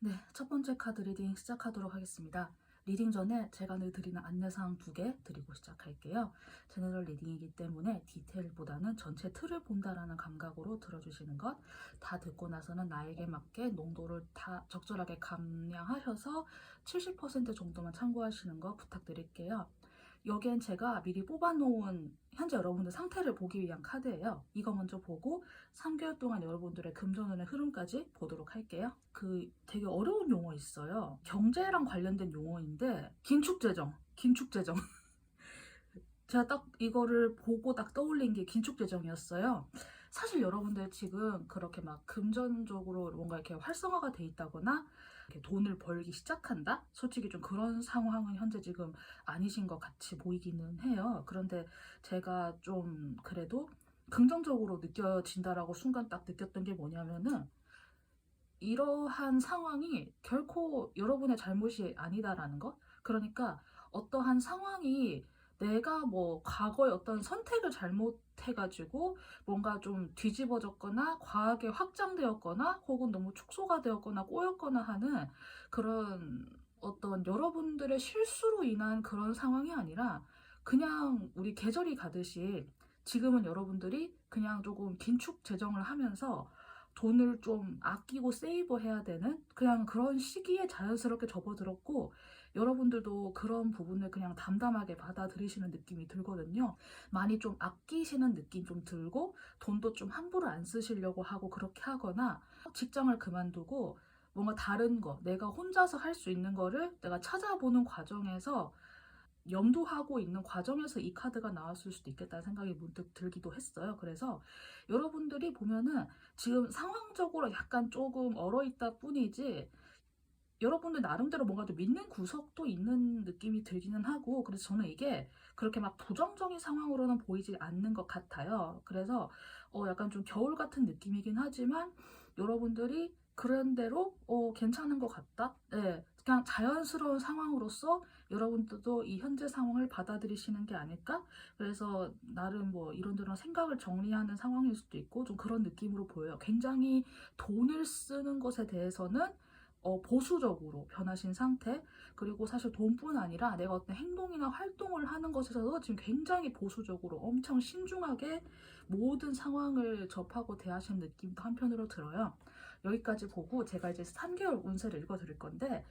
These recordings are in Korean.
네, 첫 번째 카드 리딩 시작하도록 하겠습니다. 리딩 전에 제가 늘 드리는 안내사항 2개 드리고 시작할게요. 제너럴 리딩이기 때문에 디테일보다는 전체 틀을 본다라는 감각으로 들어주시는 것. 다 듣고 나서는 나에게 맞게 농도를 다 적절하게 감량하셔서 70% 정도만 참고하시는 거 부탁드릴게요. 여기엔 제가 미리 뽑아놓은 현재 여러분들 상태를 보기 위한 카드예요. 이거 먼저 보고 3개월 동안 여러분들의 금전운의 흐름까지 보도록 할게요. 되게 어려운 용어 있어요. 경제랑 관련된 용어인데 긴축재정. 제가 딱 이거를 보고 딱 떠올린 게 긴축재정이었어요. 사실 여러분들 지금 그렇게 막 금전적으로 뭔가 이렇게 활성화가 돼 있다거나 이렇게 돈을 벌기 시작한다? 솔직히 좀 그런 상황은 현재 지금 아니신 것 같이 보이기는 해요. 그런데 제가 좀 그래도 긍정적으로 느껴진다라고 순간 딱 느꼈던 게 뭐냐면은 이러한 상황이 결코 여러분의 잘못이 아니다라는 것. 그러니까 어떠한 상황이 내가 뭐 과거에 어떤 선택을 잘못해가지고 뭔가 좀 뒤집어졌거나 과하게 확장되었거나 혹은 너무 축소가 되었거나 꼬였거나 하는 그런 어떤 여러분들의 실수로 인한 그런 상황이 아니라 그냥 우리 계절이 가듯이 지금은 여러분들이 그냥 조금 긴축 재정을 하면서 돈을 좀 아끼고 세이브해야 되는 그냥 그런 시기에 자연스럽게 접어들었고, 여러분들도 그런 부분을 그냥 담담하게 받아들이시는 느낌이 들거든요. 많이 좀 아끼시는 느낌 좀 들고 돈도 좀 함부로 안 쓰시려고 하고 그렇게 하거나 직장을 그만두고 뭔가 다른 거 내가 혼자서 할 수 있는 거를 내가 찾아보는 과정에서 염두하고 있는 과정에서 이 카드가 나왔을 수도 있겠다는 생각이 문득 들기도 했어요. 그래서 여러분들이 보면은 지금 상황적으로 약간 조금 얼어있다 뿐이지 여러분들 나름대로 뭔가 좀 믿는 구석도 있는 느낌이 들기는 하고, 그래서 저는 이게 그렇게 막 부정적인 상황으로는 보이지 않는 것 같아요. 그래서 약간 좀 겨울 같은 느낌이긴 하지만 여러분들이 그런 대로 괜찮은 것 같다. 네, 그냥 자연스러운 상황으로서 여러분들도 이 현재 상황을 받아들이시는 게 아닐까? 그래서 나름 뭐 이런저런 생각을 정리하는 상황일 수도 있고 좀 그런 느낌으로 보여요. 굉장히 돈을 쓰는 것에 대해서는 보수적으로 변하신 상태. 그리고 사실 돈뿐 아니라 내가 어떤 행동이나 활동을 하는 것에서도 지금 굉장히 보수적으로 엄청 신중하게 모든 상황을 접하고 대하시는 느낌도 한편으로 들어요. 여기까지 보고 제가 이제 3개월 운세를 읽어 드릴 건데,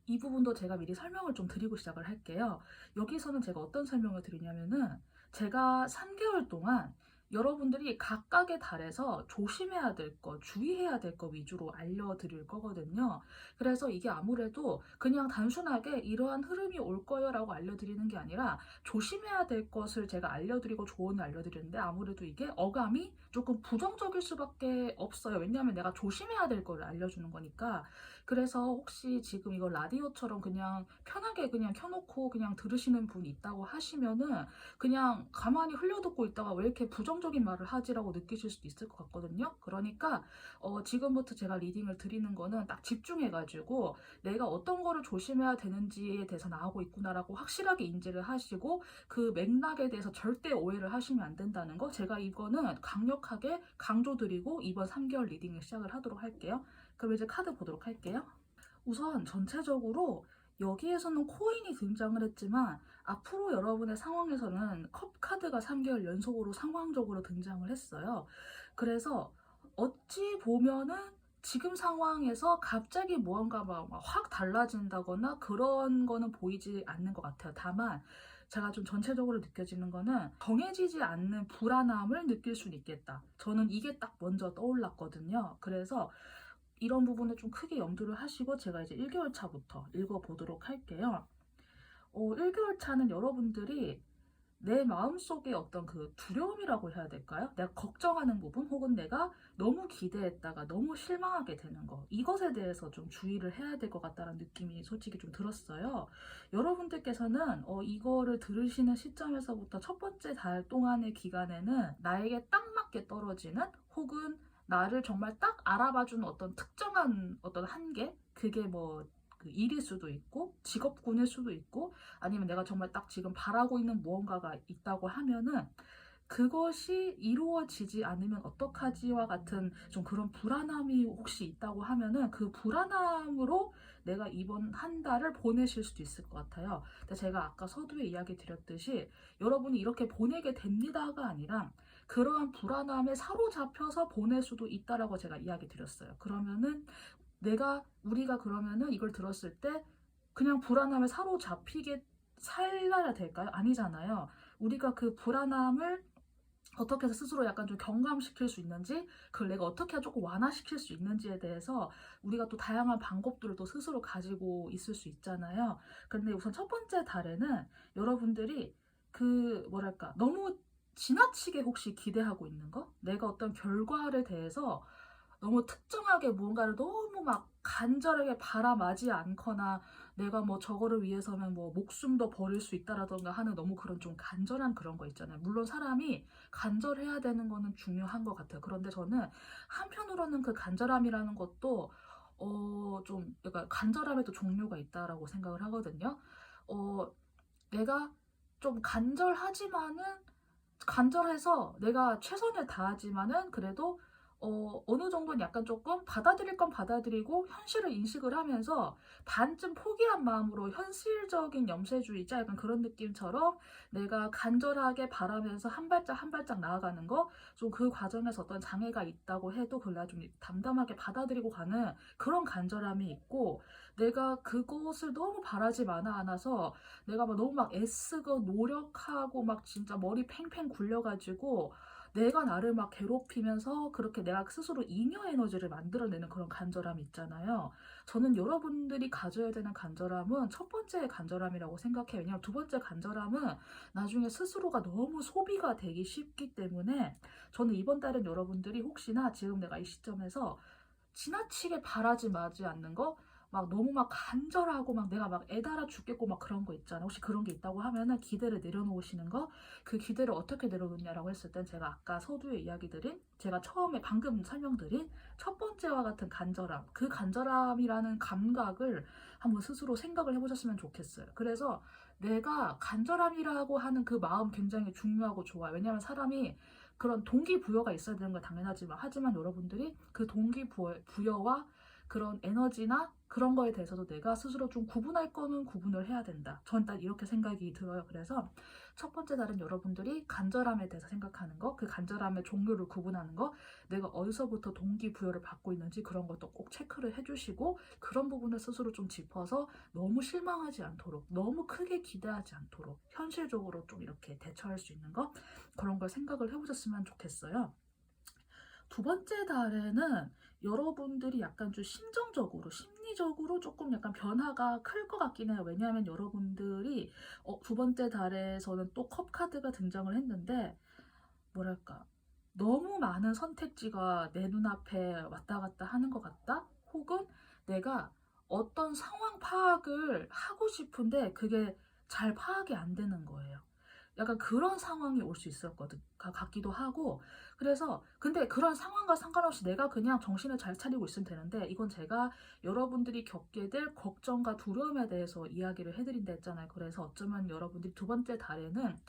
이 부분도 제가 미리 설명을 좀 드리고 시작을 할게요. 여기서는 제가 어떤 설명을 드리냐면은 제가 3개월 동안 여러분들이 각각의 달에서 조심해야 될 것, 주의해야 될 것 위주로 알려드릴 거거든요. 그래서 이게 아무래도 그냥 단순하게 이러한 흐름이 올 거예요라고 알려드리는 게 아니라 조심해야 될 것을 제가 알려드리고 조언을 알려드리는데 아무래도 이게 어감이 조금 부정적일 수밖에 없어요. 왜냐하면 내가 조심해야 될 거를 알려주는 거니까. 그래서 혹시 지금 이거 라디오처럼 그냥 편하게 그냥 켜놓고 그냥 들으시는 분 있다고 하시면은 그냥 가만히 흘려듣고 있다가 왜 이렇게 부정적인 말을 하지라고 느끼실 수도 있을 것 같거든요. 그러니까 지금부터 제가 리딩을 드리는 거는 딱 집중해가지고 내가 어떤 거를 조심해야 되는지에 대해서 나오고 있구나라고 확실하게 인지를 하시고 그 맥락에 대해서 절대 오해를 하시면 안 된다는 거, 제가 이거는 강력하게 강조드리고 이번 3개월 리딩을 시작을 하도록 할게요. 그럼 이제 카드 보도록 할게요. 우선 전체적으로 여기에서는 코인이 등장을 했지만 앞으로 여러분의 상황에서는 컵 카드가 3개월 연속으로 상황적으로 등장을 했어요. 그래서 어찌 보면은 지금 상황에서 갑자기 무언가 확 달라진다거나 그런 거는 보이지 않는 것 같아요. 다만 제가 좀 전체적으로 느껴지는 거는 정해지지 않는 불안함을 느낄 수는 있겠다. 저는 이게 딱 먼저 떠올랐거든요. 그래서 이런 부분을 좀 크게 염두를 하시고 제가 이제 1개월 차부터 읽어보도록 할게요. 1개월 차는 여러분들이 내 마음속에 어떤 그 두려움이라고 해야 될까요? 내가 걱정하는 부분 혹은 내가 너무 기대했다가 너무 실망하게 되는 거, 이것에 대해서 좀 주의를 해야 될 것 같다는 느낌이 솔직히 좀 들었어요. 여러분들께서는 이거를 들으시는 시점에서부터 첫 번째 달 동안의 기간에는 나에게 딱 맞게 떨어지는 혹은 나를 정말 딱 알아봐주는 어떤 특정한 어떤 한계, 그게 뭐 그 일일 수도 있고 직업군일 수도 있고 아니면 내가 정말 딱 지금 바라고 있는 무언가가 있다고 하면은 그것이 이루어지지 않으면 어떡하지와 같은 좀 그런 불안함이 혹시 있다고 하면은 그 불안함으로 내가 이번 한 달을 보내실 수도 있을 것 같아요. 근데 제가 아까 서두에 이야기 드렸듯이 여러분이 이렇게 보내게 됩니다가 아니라 그러한 불안함에 사로잡혀서 보낼 수도 있다라고 제가 이야기 드렸어요. 그러면은 우리가 그러면은 이걸 들었을 때 그냥 불안함에 사로잡히게 살아야 될까요? 아니잖아요. 우리가 그 불안함을 어떻게 해서 스스로 약간 좀 경감시킬 수 있는지, 그걸 내가 어떻게 조금 완화시킬 수 있는지에 대해서 우리가 또 다양한 방법들을 또 스스로 가지고 있을 수 있잖아요. 근데 우선 첫 번째 달에는 여러분들이 그 뭐랄까 너무 지나치게 혹시 기대하고 있는 거? 내가 어떤 결과를 대해서 너무 특정하게 뭔가를 너무 막 간절하게 바라마지 않거나 내가 뭐 저거를 위해서는 뭐 목숨도 버릴 수 있다라던가 하는 너무 그런 좀 간절한 그런 거 있잖아요. 물론 사람이 간절해야 되는 거는 중요한 것 같아요. 그런데 저는 한편으로는 그 간절함이라는 것도 좀 약간 간절함에도 종류가 있다라고 생각을 하거든요. 어, 내가 좀 간절해서 내가 최선을 다하지만은 그래도 어느 정도는 약간 조금 받아들일 건 받아들이고 현실을 인식을 하면서 반쯤 포기한 마음으로 현실적인 염세주의자 약간 그런 느낌처럼 내가 간절하게 바라면서 한 발짝 한 발짝 나아가는 거 좀 그 과정에서 어떤 장애가 있다고 해도 그걸 내가 좀 담담하게 받아들이고 가는 그런 간절함이 있고 내가 그것을 너무 바라지 않아서 내가 막 너무 막 애쓰고 노력하고 막 진짜 머리 팽팽 굴려가지고 내가 나를 막 괴롭히면서 그렇게 내가 스스로 잉여 에너지를 만들어내는 그런 간절함 있잖아요. 저는 여러분들이 가져야 되는 간절함은 첫 번째 간절함이라고 생각해요. 왜냐하면 두 번째 간절함은 나중에 스스로가 너무 소비가 되기 쉽기 때문에 저는 이번 달은 여러분들이 혹시나 지금 내가 이 시점에서 지나치게 바라지 마지 않는 거, 막 너무 막 간절하고 막 내가 막 애달아 죽겠고 막 그런 거 있잖아. 혹시 그런 게 있다고 하면은 기대를 내려놓으시는 거, 그 기대를 어떻게 내려놓냐라고 했을 땐 제가 아까 서두에 이야기 드린, 제가 처음에 방금 설명드린 첫 번째와 같은 간절함, 그 간절함이라는 감각을 한번 스스로 생각을 해보셨으면 좋겠어요. 그래서 내가 간절함이라고 하는 그 마음 굉장히 중요하고 좋아요. 왜냐하면 사람이 그런 동기부여가 있어야 되는 건 당연하지만 하지만 여러분들이 그 동기부여와 그런 에너지나 그런 거에 대해서도 내가 스스로 좀 구분할 거는 구분을 해야 된다. 전 딱 이렇게 생각이 들어요. 그래서 첫 번째 달은 여러분들이 간절함에 대해서 생각하는 거, 그 간절함의 종류를 구분하는 거, 내가 어디서부터 동기부여를 받고 있는지 그런 것도 꼭 체크를 해주시고 그런 부분을 스스로 좀 짚어서 너무 실망하지 않도록, 너무 크게 기대하지 않도록 현실적으로 좀 이렇게 대처할 수 있는 거, 그런 걸 생각을 해보셨으면 좋겠어요. 두 번째 달에는 여러분들이 약간 좀 심리적으로 조금 약간 변화가 클 것 같긴 해요. 왜냐하면 여러분들이 두 번째 달에서는 또 컵 카드가 등장을 했는데 뭐랄까 너무 많은 선택지가 내 눈앞에 왔다 갔다 하는 것 같다? 혹은 내가 어떤 상황 파악을 하고 싶은데 그게 잘 파악이 안 되는 거예요. 약간 그런 상황이 올 수 있었거든 같기도 하고 그래서 근데 그런 상황과 상관없이 내가 그냥 정신을 잘 차리고 있으면 되는데 이건 제가 여러분들이 겪게 될 걱정과 두려움에 대해서 이야기를 해드린다 했잖아요. 그래서 어쩌면 여러분들이 두 번째 달에는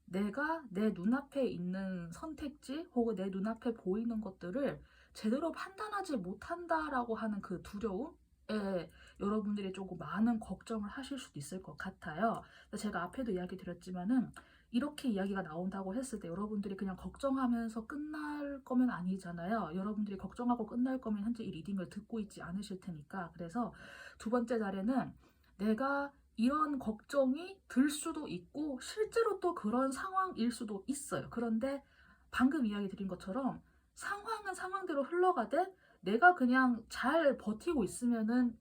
내가 내 눈앞에 있는 선택지 혹은 내 눈앞에 보이는 것들을 제대로 판단하지 못한다라고 하는 그 두려움에 여러분들이 조금 많은 걱정을 하실 수도 있을 것 같아요. 제가 앞에도 이야기 드렸지만은 이렇게 이야기가 나온다고 했을 때 여러분들이 그냥 걱정하면서 끝날 거면 아니잖아요. 여러분들이 걱정하고 끝날 거면 현재 이 리딩을 듣고 있지 않으실 테니까. 그래서 두 번째 달에는 내가 이런 걱정이 들 수도 있고 실제로 또 그런 상황일 수도 있어요. 그런데 방금 이야기 드린 것처럼 상황은 상황대로 흘러가되 내가 그냥 잘 버티고 있으면은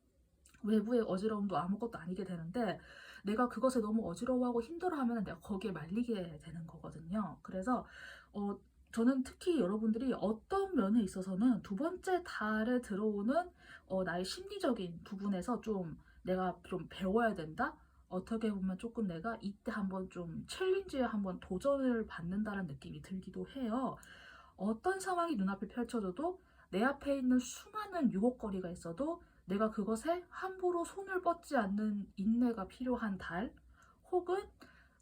외부의 어지러움도 아무것도 아니게 되는데 내가 그것에 너무 어지러워하고 힘들어하면 내가 거기에 말리게 되는 거거든요. 그래서 저는 특히 여러분들이 어떤 면에 있어서는 두 번째 달에 들어오는 나의 심리적인 부분에서 좀 내가 좀 배워야 된다? 어떻게 보면 조금 내가 이때 한번 좀 챌린지에 한번 도전을 받는다는 느낌이 들기도 해요. 어떤 상황이 눈앞에 펼쳐져도 내 앞에 있는 수많은 유혹거리가 있어도 내가 그것에 함부로 손을 뻗지 않는 인내가 필요한 달, 혹은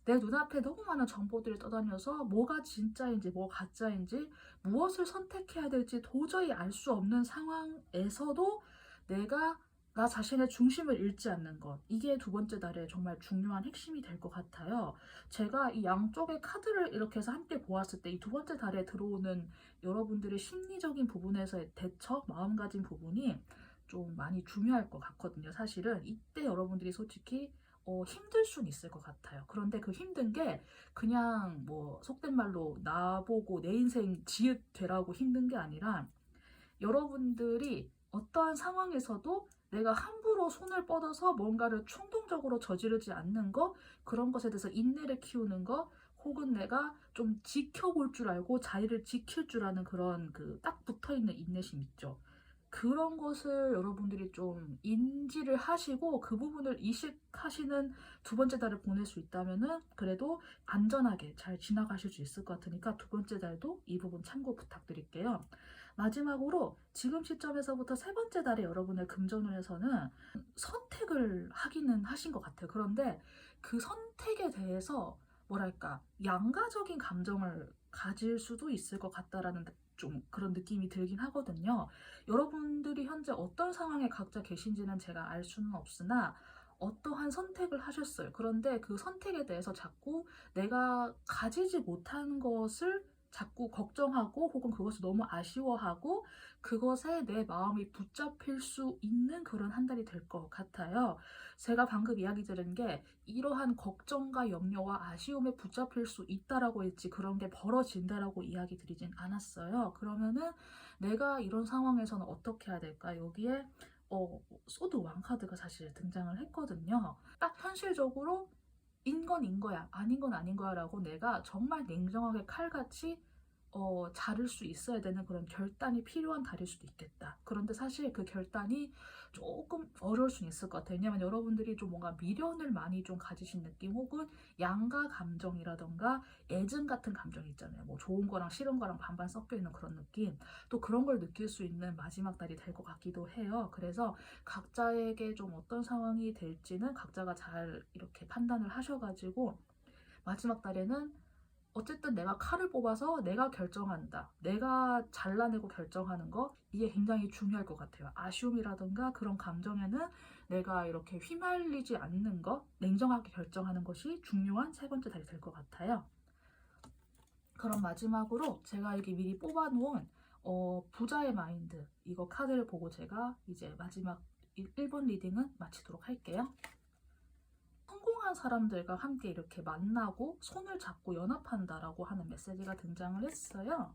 내 눈앞에 너무 많은 정보들이 떠다녀서 뭐가 진짜인지 뭐가 가짜인지 무엇을 선택해야 될지 도저히 알 수 없는 상황에서도 내가 나 자신의 중심을 잃지 않는 것. 이게 두 번째 달에 정말 중요한 핵심이 될 것 같아요. 제가 이 양쪽의 카드를 이렇게 해서 함께 보았을 때 이 두 번째 달에 들어오는 여러분들의 심리적인 부분에서의 대처, 마음가짐 부분이 좀 많이 중요할 것 같거든요. 사실은 이때 여러분들이 솔직히 힘들 수는 있을 것 같아요. 그런데 그 힘든 게 그냥 뭐 속된 말로 나보고 내 인생 지읒 되라고 힘든 게 아니라 여러분들이 어떠한 상황에서도 내가 함부로 손을 뻗어서 뭔가를 충동적으로 저지르지 않는 거, 그런 것에 대해서 인내를 키우는 거, 혹은 내가 좀 지켜볼 줄 알고 자리를 지킬 줄 아는 그런 그 딱 붙어 있는 인내심 있죠. 그런 것을 여러분들이 좀 인지를 하시고 그 부분을 이식하시는 두 번째 달을 보낼 수 있다면은 그래도 안전하게 잘 지나가실 수 있을 것 같으니까 두 번째 달도 이 부분 참고 부탁드릴게요. 마지막으로 지금 시점에서부터 세 번째 달에 여러분의 금전운에서는 선택을 하기는 하신 것 같아요. 그런데 그 선택에 대해서 뭐랄까 양가적인 감정을 가질 수도 있을 것 같다라는 좀 그런 느낌이 들긴 하거든요. 여러분들이 현재 어떤 상황에 각자 계신지는 제가 알 수는 없으나 어떠한 선택을 하셨어요. 그런데 그 선택에 대해서 자꾸 내가 가지지 못한 것을 자꾸 걱정하고 혹은 그것을 너무 아쉬워하고 그것에 내 마음이 붙잡힐 수 있는 그런 한 달이 될 것 같아요. 제가 방금 이야기 드린 게 이러한 걱정과 염려와 아쉬움에 붙잡힐 수 있다라고 했지 그런 게 벌어진다라고 이야기 드리진 않았어요. 그러면은 내가 이런 상황에서는 어떻게 해야 될까? 여기에 소드 왕 카드가 사실 등장을 했거든요. 딱 현실적으로 인 건 인 거야, 아닌 건 아닌 거야 라고 내가 정말 냉정하게 칼같이 자를 수 있어야 되는 그런 결단이 필요한 달일 수도 있겠다. 그런데 사실 그 결단이 조금 어려울 수는 있을 것 같아요. 왜냐면 여러분들이 좀 뭔가 미련을 많이 좀 가지신 느낌 혹은 양가 감정이라던가 애증 같은 감정이 있잖아요. 뭐 좋은 거랑 싫은 거랑 반반 섞여 있는 그런 느낌. 또 그런 걸 느낄 수 있는 마지막 달이 될 것 같기도 해요. 그래서 각자에게 좀 어떤 상황이 될지는 각자가 잘 이렇게 판단을 하셔가지고 마지막 달에는 어쨌든 내가 칼을 뽑아서 내가 결정한다. 내가 잘라내고 결정하는 거 이게 굉장히 중요할 것 같아요. 아쉬움이라든가 그런 감정에는 내가 이렇게 휘말리지 않는 거, 냉정하게 결정하는 것이 중요한 세 번째 달이 될 것 같아요. 그럼 마지막으로 제가 여기 미리 뽑아놓은 부자의 마인드 이거 카드를 보고 제가 이제 마지막 1번 리딩은 마치도록 할게요. 성공한 사람들과 함께 이렇게 만나고 손을 잡고 연합한다라고 하는 메시지가 등장을 했어요.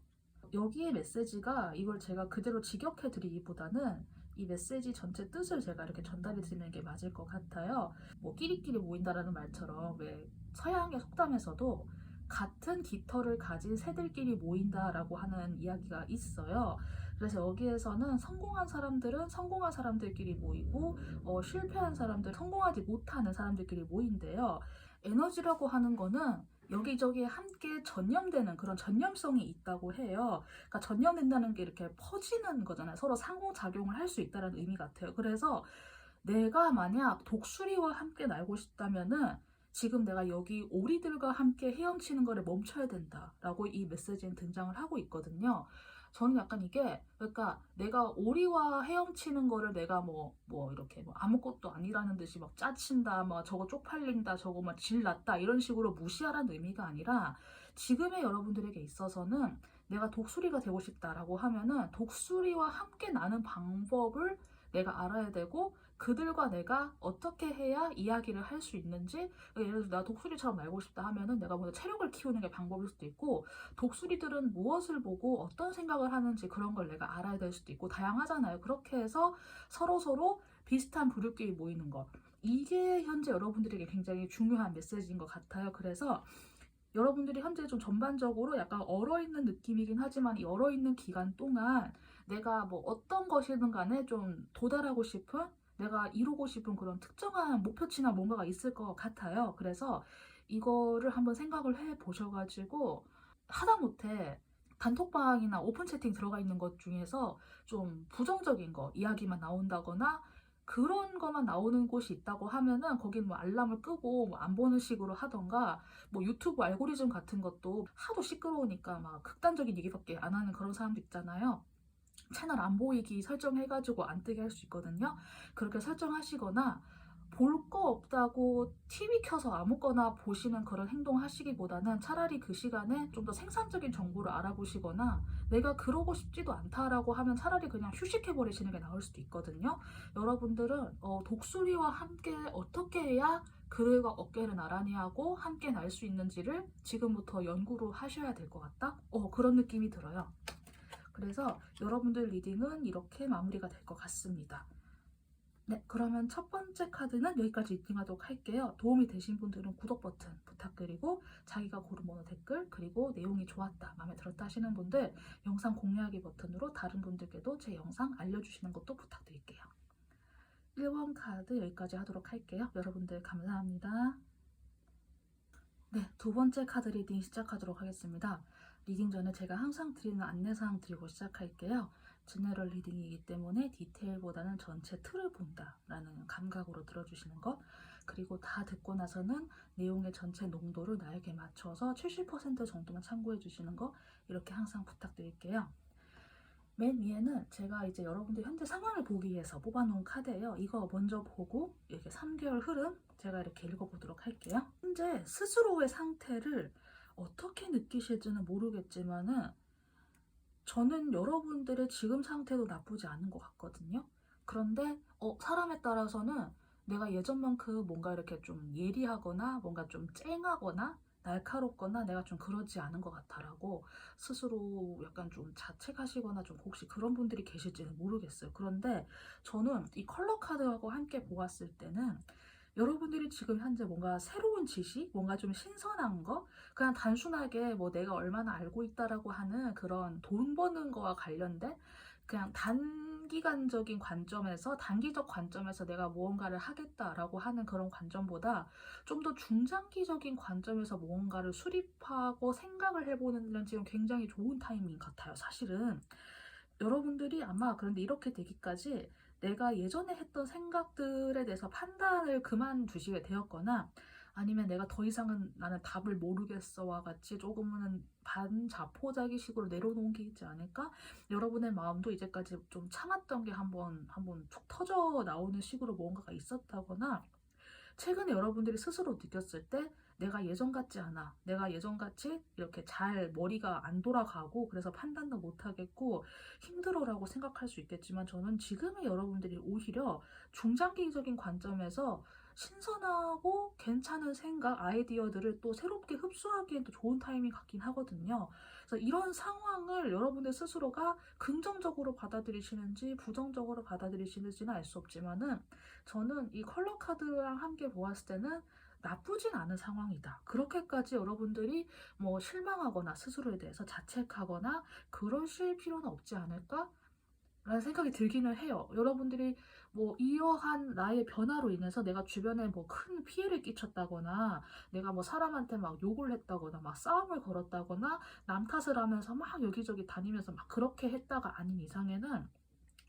여기에 메시지가 이걸 제가 그대로 직역해 드리기보다는 이 메시지 전체 뜻을 제가 이렇게 전달해 드리는 게 맞을 것 같아요. 뭐 끼리끼리 모인다라는 말처럼 왜 서양의 속담에서도 같은 깃털을 가진 새들끼리 모인다라고 하는 이야기가 있어요. 그래서 여기에서는 성공한 사람들은 성공한 사람들끼리 모이고 실패한 사람들, 성공하지 못하는 사람들끼리 모인대요. 에너지라고 하는 거는 여기저기에 함께 전염되는 그런 전염성이 있다고 해요. 그러니까 전염된다는 게 이렇게 퍼지는 거잖아요. 서로 상호작용을 할 수 있다는 의미 같아요. 그래서 내가 만약 독수리와 함께 날고 싶다면은 지금 내가 여기 오리들과 함께 헤엄치는 거를 멈춰야 된다라고 이 메시지는 등장을 하고 있거든요. 저는 약간 이게 그러니까 내가 오리와 헤엄치는 거를 내가 뭐 이렇게 뭐 아무것도 아니라는 듯이 막 짜친다, 막 저거 쪽팔린다, 저거 막 질났다 이런 식으로 무시하라는 의미가 아니라 지금의 여러분들에게 있어서는 내가 독수리가 되고 싶다라고 하면은 독수리와 함께 나는 방법을 내가 알아야 되고 그들과 내가 어떻게 해야 이야기를 할 수 있는지 예를 들어서 나 독수리처럼 날고 싶다 하면은 내가 먼저 체력을 키우는 게 방법일 수도 있고 독수리들은 무엇을 보고 어떤 생각을 하는지 그런 걸 내가 알아야 될 수도 있고 다양하잖아요. 그렇게 해서 서로 비슷한 부류끼리 모이는 것 이게 현재 여러분들에게 굉장히 중요한 메시지인 것 같아요. 그래서 여러분들이 현재 좀 전반적으로 약간 얼어있는 느낌이긴 하지만 이 얼어있는 기간 동안 내가 뭐 어떤 것이든 간에 좀 도달하고 싶은 내가 이루고 싶은 그런 특정한 목표치나 뭔가가 있을 것 같아요. 그래서 이거를 한번 생각을 해 보셔가지고 하다못해 단톡방이나 오픈 채팅 들어가 있는 것 중에서 좀 부정적인 거 이야기만 나온다거나 그런 것만 나오는 곳이 있다고 하면은 거긴 뭐 알람을 끄고 뭐 안 보는 식으로 하던가, 뭐 유튜브 알고리즘 같은 것도 하도 시끄러우니까 막 극단적인 얘기밖에 안 하는 그런 사람도 있잖아요. 채널 안 보이기 설정해가지고 안 뜨게 할 수 있거든요. 그렇게 설정하시거나, 볼 거 없다고 TV 켜서 아무거나 보시는 그런 행동 하시기보다는 차라리 그 시간에 좀 더 생산적인 정보를 알아보시거나, 내가 그러고 싶지도 않다라고 하면 차라리 그냥 휴식해 버리시는 게 나을 수도 있거든요. 여러분들은 독수리와 함께 어떻게 해야 그늘과 어깨를 나란히 하고 함께 날 수 있는지를 지금부터 연구를 하셔야 될 것 같다? 그런 느낌이 들어요. 그래서 여러분들 리딩은 이렇게 마무리가 될 것 같습니다. 네, 그러면 첫 번째 카드는 여기까지 리딩하도록 할게요. 도움이 되신 분들은 구독 버튼 부탁드리고, 자기가 고른 번호 댓글, 그리고 내용이 좋았다, 마음에 들었다 하시는 분들 영상 공유하기 버튼으로 다른 분들께도 제 영상 알려주시는 것도 부탁드릴게요. 1번 카드 여기까지 하도록 할게요. 여러분들 감사합니다. 네, 두 번째 카드 리딩 시작하도록 하겠습니다. 리딩 전에 제가 항상 드리는 안내사항 드리고 시작할게요. 제너럴 리딩이기 때문에 디테일보다는 전체 틀을 본다 라는 감각으로 들어주시는 것, 그리고 다 듣고 나서는 내용의 전체 농도를 나에게 맞춰서 70% 정도만 참고해 주시는 거, 이렇게 항상 부탁드릴게요. 맨 위에는 제가 이제 여러분들 현재 상황을 보기 위해서 뽑아놓은 카드예요. 이거 먼저 보고 이렇게 3개월 흐름 제가 이렇게 읽어보도록 할게요. 현재 스스로의 상태를 어떻게 느끼실지는 모르겠지만은 저는 여러분들의 지금 상태도 나쁘지 않은 것 같거든요. 그런데 사람에 따라서는 내가 예전만큼 뭔가 이렇게 좀 예리하거나 뭔가 좀 쨍하거나 날카롭거나 내가 좀 그러지 않은 것 같아라고 스스로 약간 좀 자책하시거나 좀 혹시 그런 분들이 계실지는 모르겠어요. 그런데 저는 이 컬러 카드하고 함께 보았을 때는 여러분들이 지금 현재 뭔가 새로운 지식, 뭔가 좀 신선한 거, 그냥 단순하게 뭐 내가 얼마나 알고 있다라고 하는 그런 돈 버는 거와 관련된 그냥 단기간적인 관점에서, 단기적 관점에서 내가 무언가를 하겠다라고 하는 그런 관점보다 좀 더 중장기적인 관점에서 무언가를 수립하고 생각을 해보는 건 지금 굉장히 좋은 타이밍 같아요, 사실은. 여러분들이 아마 그런데 이렇게 되기까지 내가 예전에 했던 생각들에 대해서 판단을 그만두시게 되었거나, 아니면 내가 더 이상은 나는 답을 모르겠어와 같이 조금은 반자포자기식으로 내려놓은 게 있지 않을까? 여러분의 마음도 이제까지 좀 참았던 게 한번 툭 터져 나오는 식으로 뭔가가 있었다거나, 최근에 여러분들이 스스로 느꼈을 때 내가 예전 같지 않아, 내가 예전같이 이렇게 잘 머리가 안 돌아가고 그래서 판단도 못하겠고 힘들어라고 생각할 수 있겠지만, 저는 지금의 여러분들이 오히려 중장기적인 관점에서 신선하고 괜찮은 생각, 아이디어들을 또 새롭게 흡수하기엔 또 좋은 타이밍 같긴 하거든요. 그래서 이런 상황을 여러분들 스스로가 긍정적으로 받아들이시는지 부정적으로 받아들이시는지는 알 수 없지만은, 저는 이 컬러 카드랑 함께 보았을 때는 나쁘진 않은 상황이다, 그렇게까지 여러분들이 뭐 실망하거나 스스로에 대해서 자책하거나 그러실 필요는 없지 않을까? 라는 생각이 들기는 해요. 여러분들이 뭐 이러한 나의 변화로 인해서 내가 주변에 뭐 큰 피해를 끼쳤다거나, 내가 뭐 사람한테 막 욕을 했다거나 막 싸움을 걸었다거나 남 탓을 하면서 막 여기저기 다니면서 막 그렇게 했다가 아닌 이상에는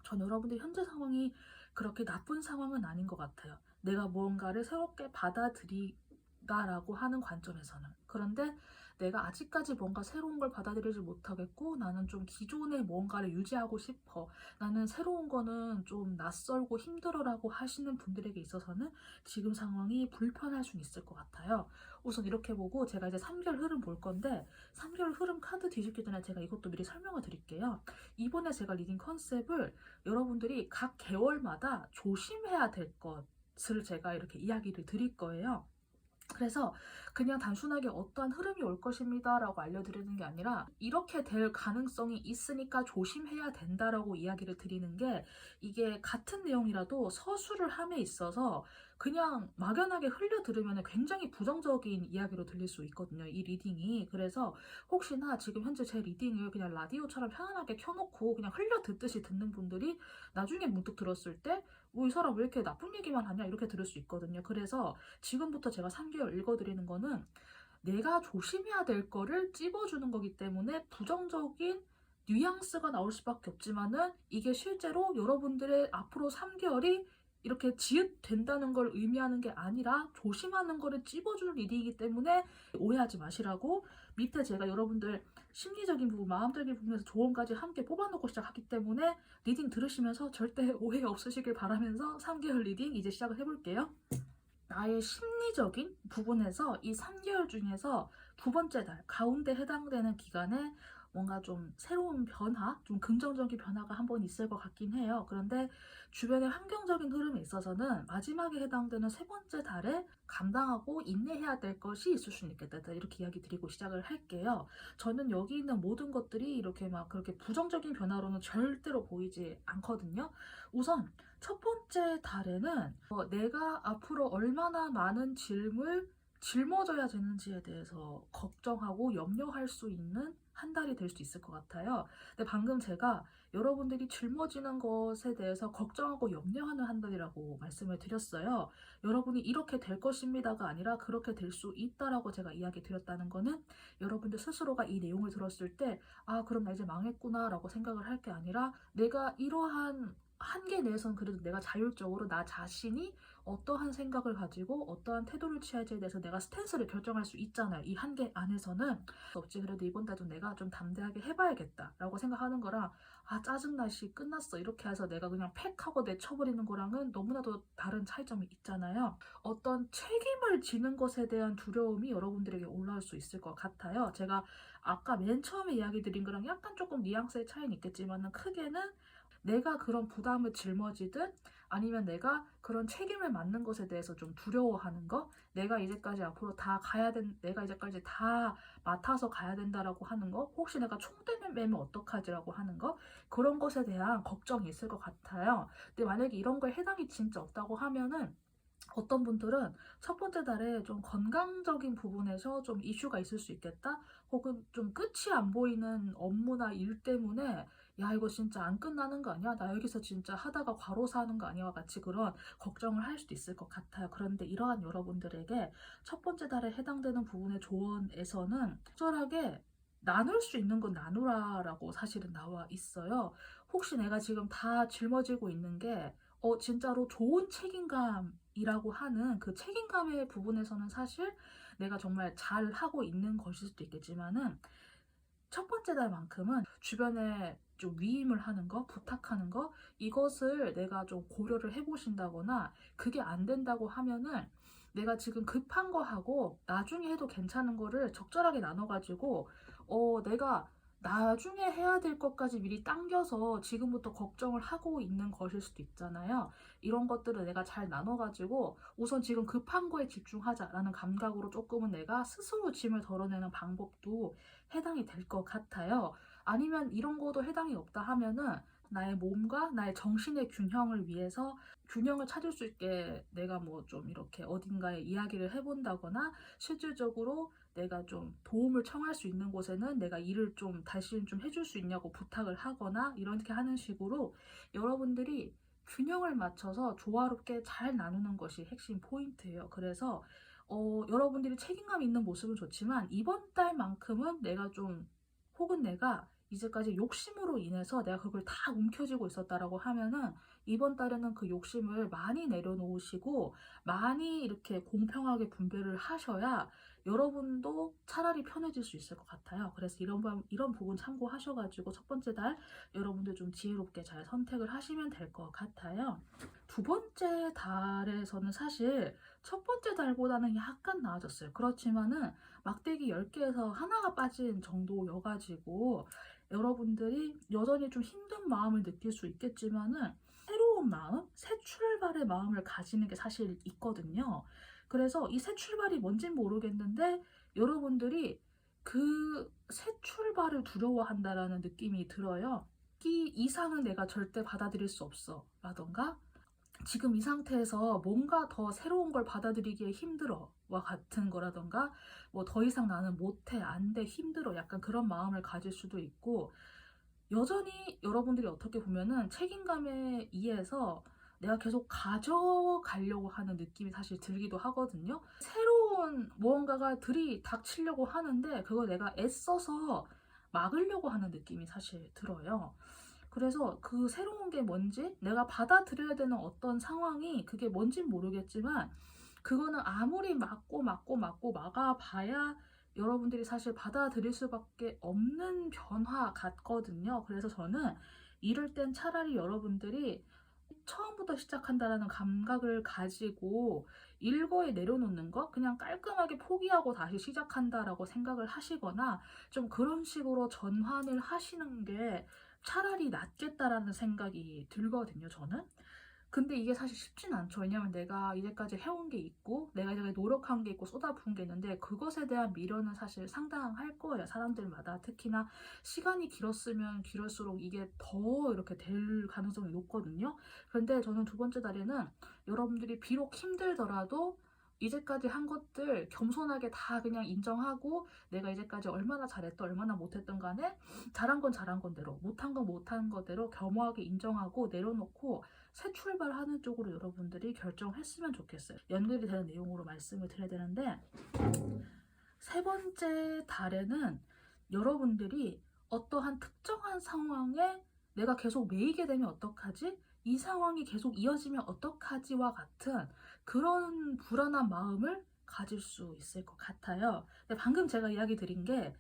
전 여러분들 현재 상황이 그렇게 나쁜 상황은 아닌 것 같아요. 내가 무언가를 새롭게 받아들이다라고 하는 관점에서는. 그런데 내가 아직까지 뭔가 새로운 걸 받아들이지 못하겠고, 나는 좀 기존의 뭔가를 유지하고 싶어, 나는 새로운 거는 좀 낯설고 힘들어라고 하시는 분들에게 있어서는 지금 상황이 불편할 수는 있을 것 같아요. 우선 이렇게 보고 제가 이제 3개월 흐름 볼 건데, 3개월 흐름 카드 뒤집기 전에 제가 이것도 미리 설명을 드릴게요. 이번에 제가 리딩 컨셉을 여러분들이 각 개월마다 조심해야 될 것을 제가 이렇게 이야기를 드릴 거예요. 그래서 그냥 단순하게 어떠한 흐름이 올 것입니다 라고 알려드리는 게 아니라, 이렇게 될 가능성이 있으니까 조심해야 된다라고 이야기를 드리는 게, 이게 같은 내용이라도 서술을 함에 있어서 그냥 막연하게 흘려 들으면 굉장히 부정적인 이야기로 들릴 수 있거든요, 이 리딩이. 그래서 혹시나 지금 현재 제 리딩을 그냥 라디오처럼 편안하게 켜놓고 그냥 흘려 듣듯이 듣는 분들이 나중에 문득 들었을 때 뭐 이 사람 왜 이렇게 나쁜 얘기만 하냐, 이렇게 들을 수 있거든요. 그래서 지금부터 제가 3개월 읽어드리는 거는 내가 조심해야 될 거를 찝어주는 거기 때문에 부정적인 뉘앙스가 나올 수밖에 없지만은, 이게 실제로 여러분들의 앞으로 3개월이 이렇게 지읒된다는 걸 의미하는 게 아니라 조심하는 거를 찝어주는 리딩이기 때문에 오해하지 마시라고 밑에 제가 여러분들 심리적인 부분, 마음적인 부분에서 조언까지 함께 뽑아놓고 시작하기 때문에 리딩 들으시면서 절대 오해 없으시길 바라면서 3개월 리딩 이제 시작을 해볼게요. 나의 심리적인 부분에서 이 3개월 중에서 두 번째 달 가운데 해당되는 기간에 뭔가 좀 새로운 변화, 좀 긍정적인 변화가 한번 있을 것 같긴 해요. 그런데 주변의 환경적인 흐름에 있어서는 마지막에 해당되는 세 번째 달에 감당하고 인내해야 될 것이 있을 수는 있겠다. 이렇게 이야기 드리고 시작을 할게요. 저는 여기 있는 모든 것들이 이렇게 막 그렇게 부정적인 변화로는 절대로 보이지 않거든요. 우선 첫 번째 달에는 내가 앞으로 얼마나 많은 짐을 짊어져야 되는지에 대해서 걱정하고 염려할 수 있는 한 달이 될 수 있을 것 같아요. 근데 방금 제가 여러분들이 짊어지는 것에 대해서 걱정하고 염려하는 한 달이라고 말씀을 드렸어요. 여러분이 이렇게 될 것입니다가 아니라 그렇게 될 수 있다라고 제가 이야기 드렸다는 거는 여러분들 스스로가 이 내용을 들었을 때 아, 그럼 나 이제 망했구나 라고 생각을 할 게 아니라 내가 이러한 한계 내에서는 그래도 내가 자율적으로 나 자신이 어떠한 생각을 가지고 어떠한 태도를 취할지에 대해서 내가 스탠스를 결정할 수 있잖아요. 이 한계 안에서는 없지. 그래도 이번 달도 내가 좀 담대하게 해봐야겠다 라고 생각하는 거랑 아 짜증나 씨 끝났어 이렇게 해서 내가 그냥 팩하고 내쳐버리는 거랑은 너무나도 다른 차이점이 있잖아요. 어떤 책임을 지는 것에 대한 두려움이 여러분들에게 올라올 수 있을 것 같아요. 제가 아까 맨 처음에 이야기 드린 거랑 약간 조금 뉘앙스의 차이는 있겠지만 크게는 내가 그런 부담을 짊어지든 아니면 내가 그런 책임을 맡는 것에 대해서 좀 두려워하는 거, 내가 이제까지 앞으로 다 가야 내가 이제까지 다 맡아서 가야 된다라고 하는 거, 혹시 내가 총대를 매면 어떡하지라고 하는 거, 그런 것에 대한 걱정이 있을 것 같아요. 근데 만약에 이런 거에 해당이 진짜 없다고 하면은 어떤 분들은 첫 번째 달에 좀 건강적인 부분에서 좀 이슈가 있을 수 있겠다? 혹은 좀 끝이 안 보이는 업무나 일 때문에 야, 이거 진짜 안 끝나는 거 아니야? 나 여기서 진짜 하다가 과로사하는 거 아니야? 같이 그런 걱정을 할 수도 있을 것 같아요. 그런데 이러한 여러분들에게 첫 번째 달에 해당되는 부분의 조언에서는 적절하게 나눌 수 있는 건 나누라라고 사실은 나와 있어요. 혹시 내가 지금 다 짊어지고 있는 게 진짜로 좋은 책임감이라고 하는 그 책임감의 부분에서는 사실 내가 정말 잘 하고 있는 것일 수도 있겠지만은 첫 번째 달만큼은 주변에 좀 위임을 하는 거, 부탁하는 거, 이것을 내가 좀 고려를 해보신다거나 그게 안 된다고 하면은 내가 지금 급한 거 하고 나중에 해도 괜찮은 거를 적절하게 나눠가지고 내가 나중에 해야 될 것까지 미리 당겨서 지금부터 걱정을 하고 있는 것일 수도 있잖아요. 이런 것들을 내가 잘 나눠가지고 우선 지금 급한 거에 집중하자라는 감각으로 조금은 내가 스스로 짐을 덜어내는 방법도 해당이 될 것 같아요. 아니면 이런 거도 해당이 없다 하면은 나의 몸과 나의 정신의 균형을 위해서 균형을 찾을 수 있게 내가 뭐 좀 이렇게 어딘가에 이야기를 해본다거나 실질적으로 내가 좀 도움을 청할 수 있는 곳에는 내가 일을 좀 다시 좀 해줄 수 있냐고 부탁을 하거나 이렇게 하는 식으로 여러분들이 균형을 맞춰서 조화롭게 잘 나누는 것이 핵심 포인트예요. 그래서 여러분들이 책임감 있는 모습은 좋지만 이번 달만큼은 내가 좀 혹은 내가 이제까지 욕심으로 인해서 내가 그걸 다 움켜쥐고 있었다라고 하면은 이번 달에는 그 욕심을 많이 내려놓으시고 많이 이렇게 공평하게 분배를 하셔야 여러분도 차라리 편해질 수 있을 것 같아요. 그래서 이런 부분 참고하셔가지고 첫 번째 달 여러분들 좀 지혜롭게 잘 선택을 하시면 될 것 같아요. 두 번째 달에서는 사실 첫 번째 달보다는 약간 나아졌어요. 그렇지만은 막대기 10개에서 하나가 빠진 정도여가지고 여러분들이 여전히 좀 힘든 마음을 느낄 수 있겠지만은 새로운 마음, 새 출발의 마음을 가지는 게 사실 있거든요. 그래서 이 새 출발이 뭔진 모르겠는데 여러분들이 그 새 출발을 두려워한다라는 느낌이 들어요. 이 이상은 내가 절대 받아들일 수 없어 라던가 지금 이 상태에서 뭔가 더 새로운 걸 받아들이기에 힘들어와 같은 거라던가 뭐 더 이상 나는 못해 안 돼 힘들어 약간 그런 마음을 가질 수도 있고 여전히 여러분들이 어떻게 보면은 책임감에 의해서 내가 계속 가져가려고 하는 느낌이 사실 들기도 하거든요. 새로운 무언가가 들이닥치려고 하는데 그걸 내가 애써서 막으려고 하는 느낌이 사실 들어요. 그래서 그 새로운 게 뭔지 내가 받아들여야 되는 어떤 상황이 그게 뭔진 모르겠지만 그거는 아무리 막고 막아봐야 여러분들이 사실 받아들일 수밖에 없는 변화 같거든요. 그래서 저는 이럴 땐 차라리 여러분들이 처음부터 시작한다라는 감각을 가지고 일거에 내려놓는 거, 그냥 깔끔하게 포기하고 다시 시작한다라고 생각을 하시거나 좀 그런 식으로 전환을 하시는 게 차라리 낫겠다라는 생각이 들거든요, 저는. 근데 이게 사실 쉽진 않죠. 왜냐면 내가 이제까지 해온 게 있고, 내가 이제까지 노력한 게 있고, 쏟아부은 게 있는데, 그것에 대한 미련은 사실 상당할 거예요. 사람들마다. 특히나 시간이 길었으면 길었을수록 이게 더 이렇게 될 가능성이 높거든요. 그런데 저는 두 번째 달에는 여러분들이 비록 힘들더라도 이제까지 한 것들 겸손하게 다 그냥 인정하고 내가 이제까지 얼마나 잘했던 얼마나 못했던 간에 잘한 건 잘한 건대로 못한 건 못한 거대로 겸허하게 인정하고 내려놓고 새 출발하는 쪽으로 여러분들이 결정했으면 좋겠어요. 연결이 되는 내용으로 말씀을 드려야 되는데 세 번째 달에는 여러분들이 어떠한 특정한 상황에 내가 계속 매이게 되면 어떡하지? 이 상황이 계속 이어지면 어떡하지와 같은 그런 불안한 마음을 가질 수 있을 것 같아요. 근데 방금 제가 이야기 드린 게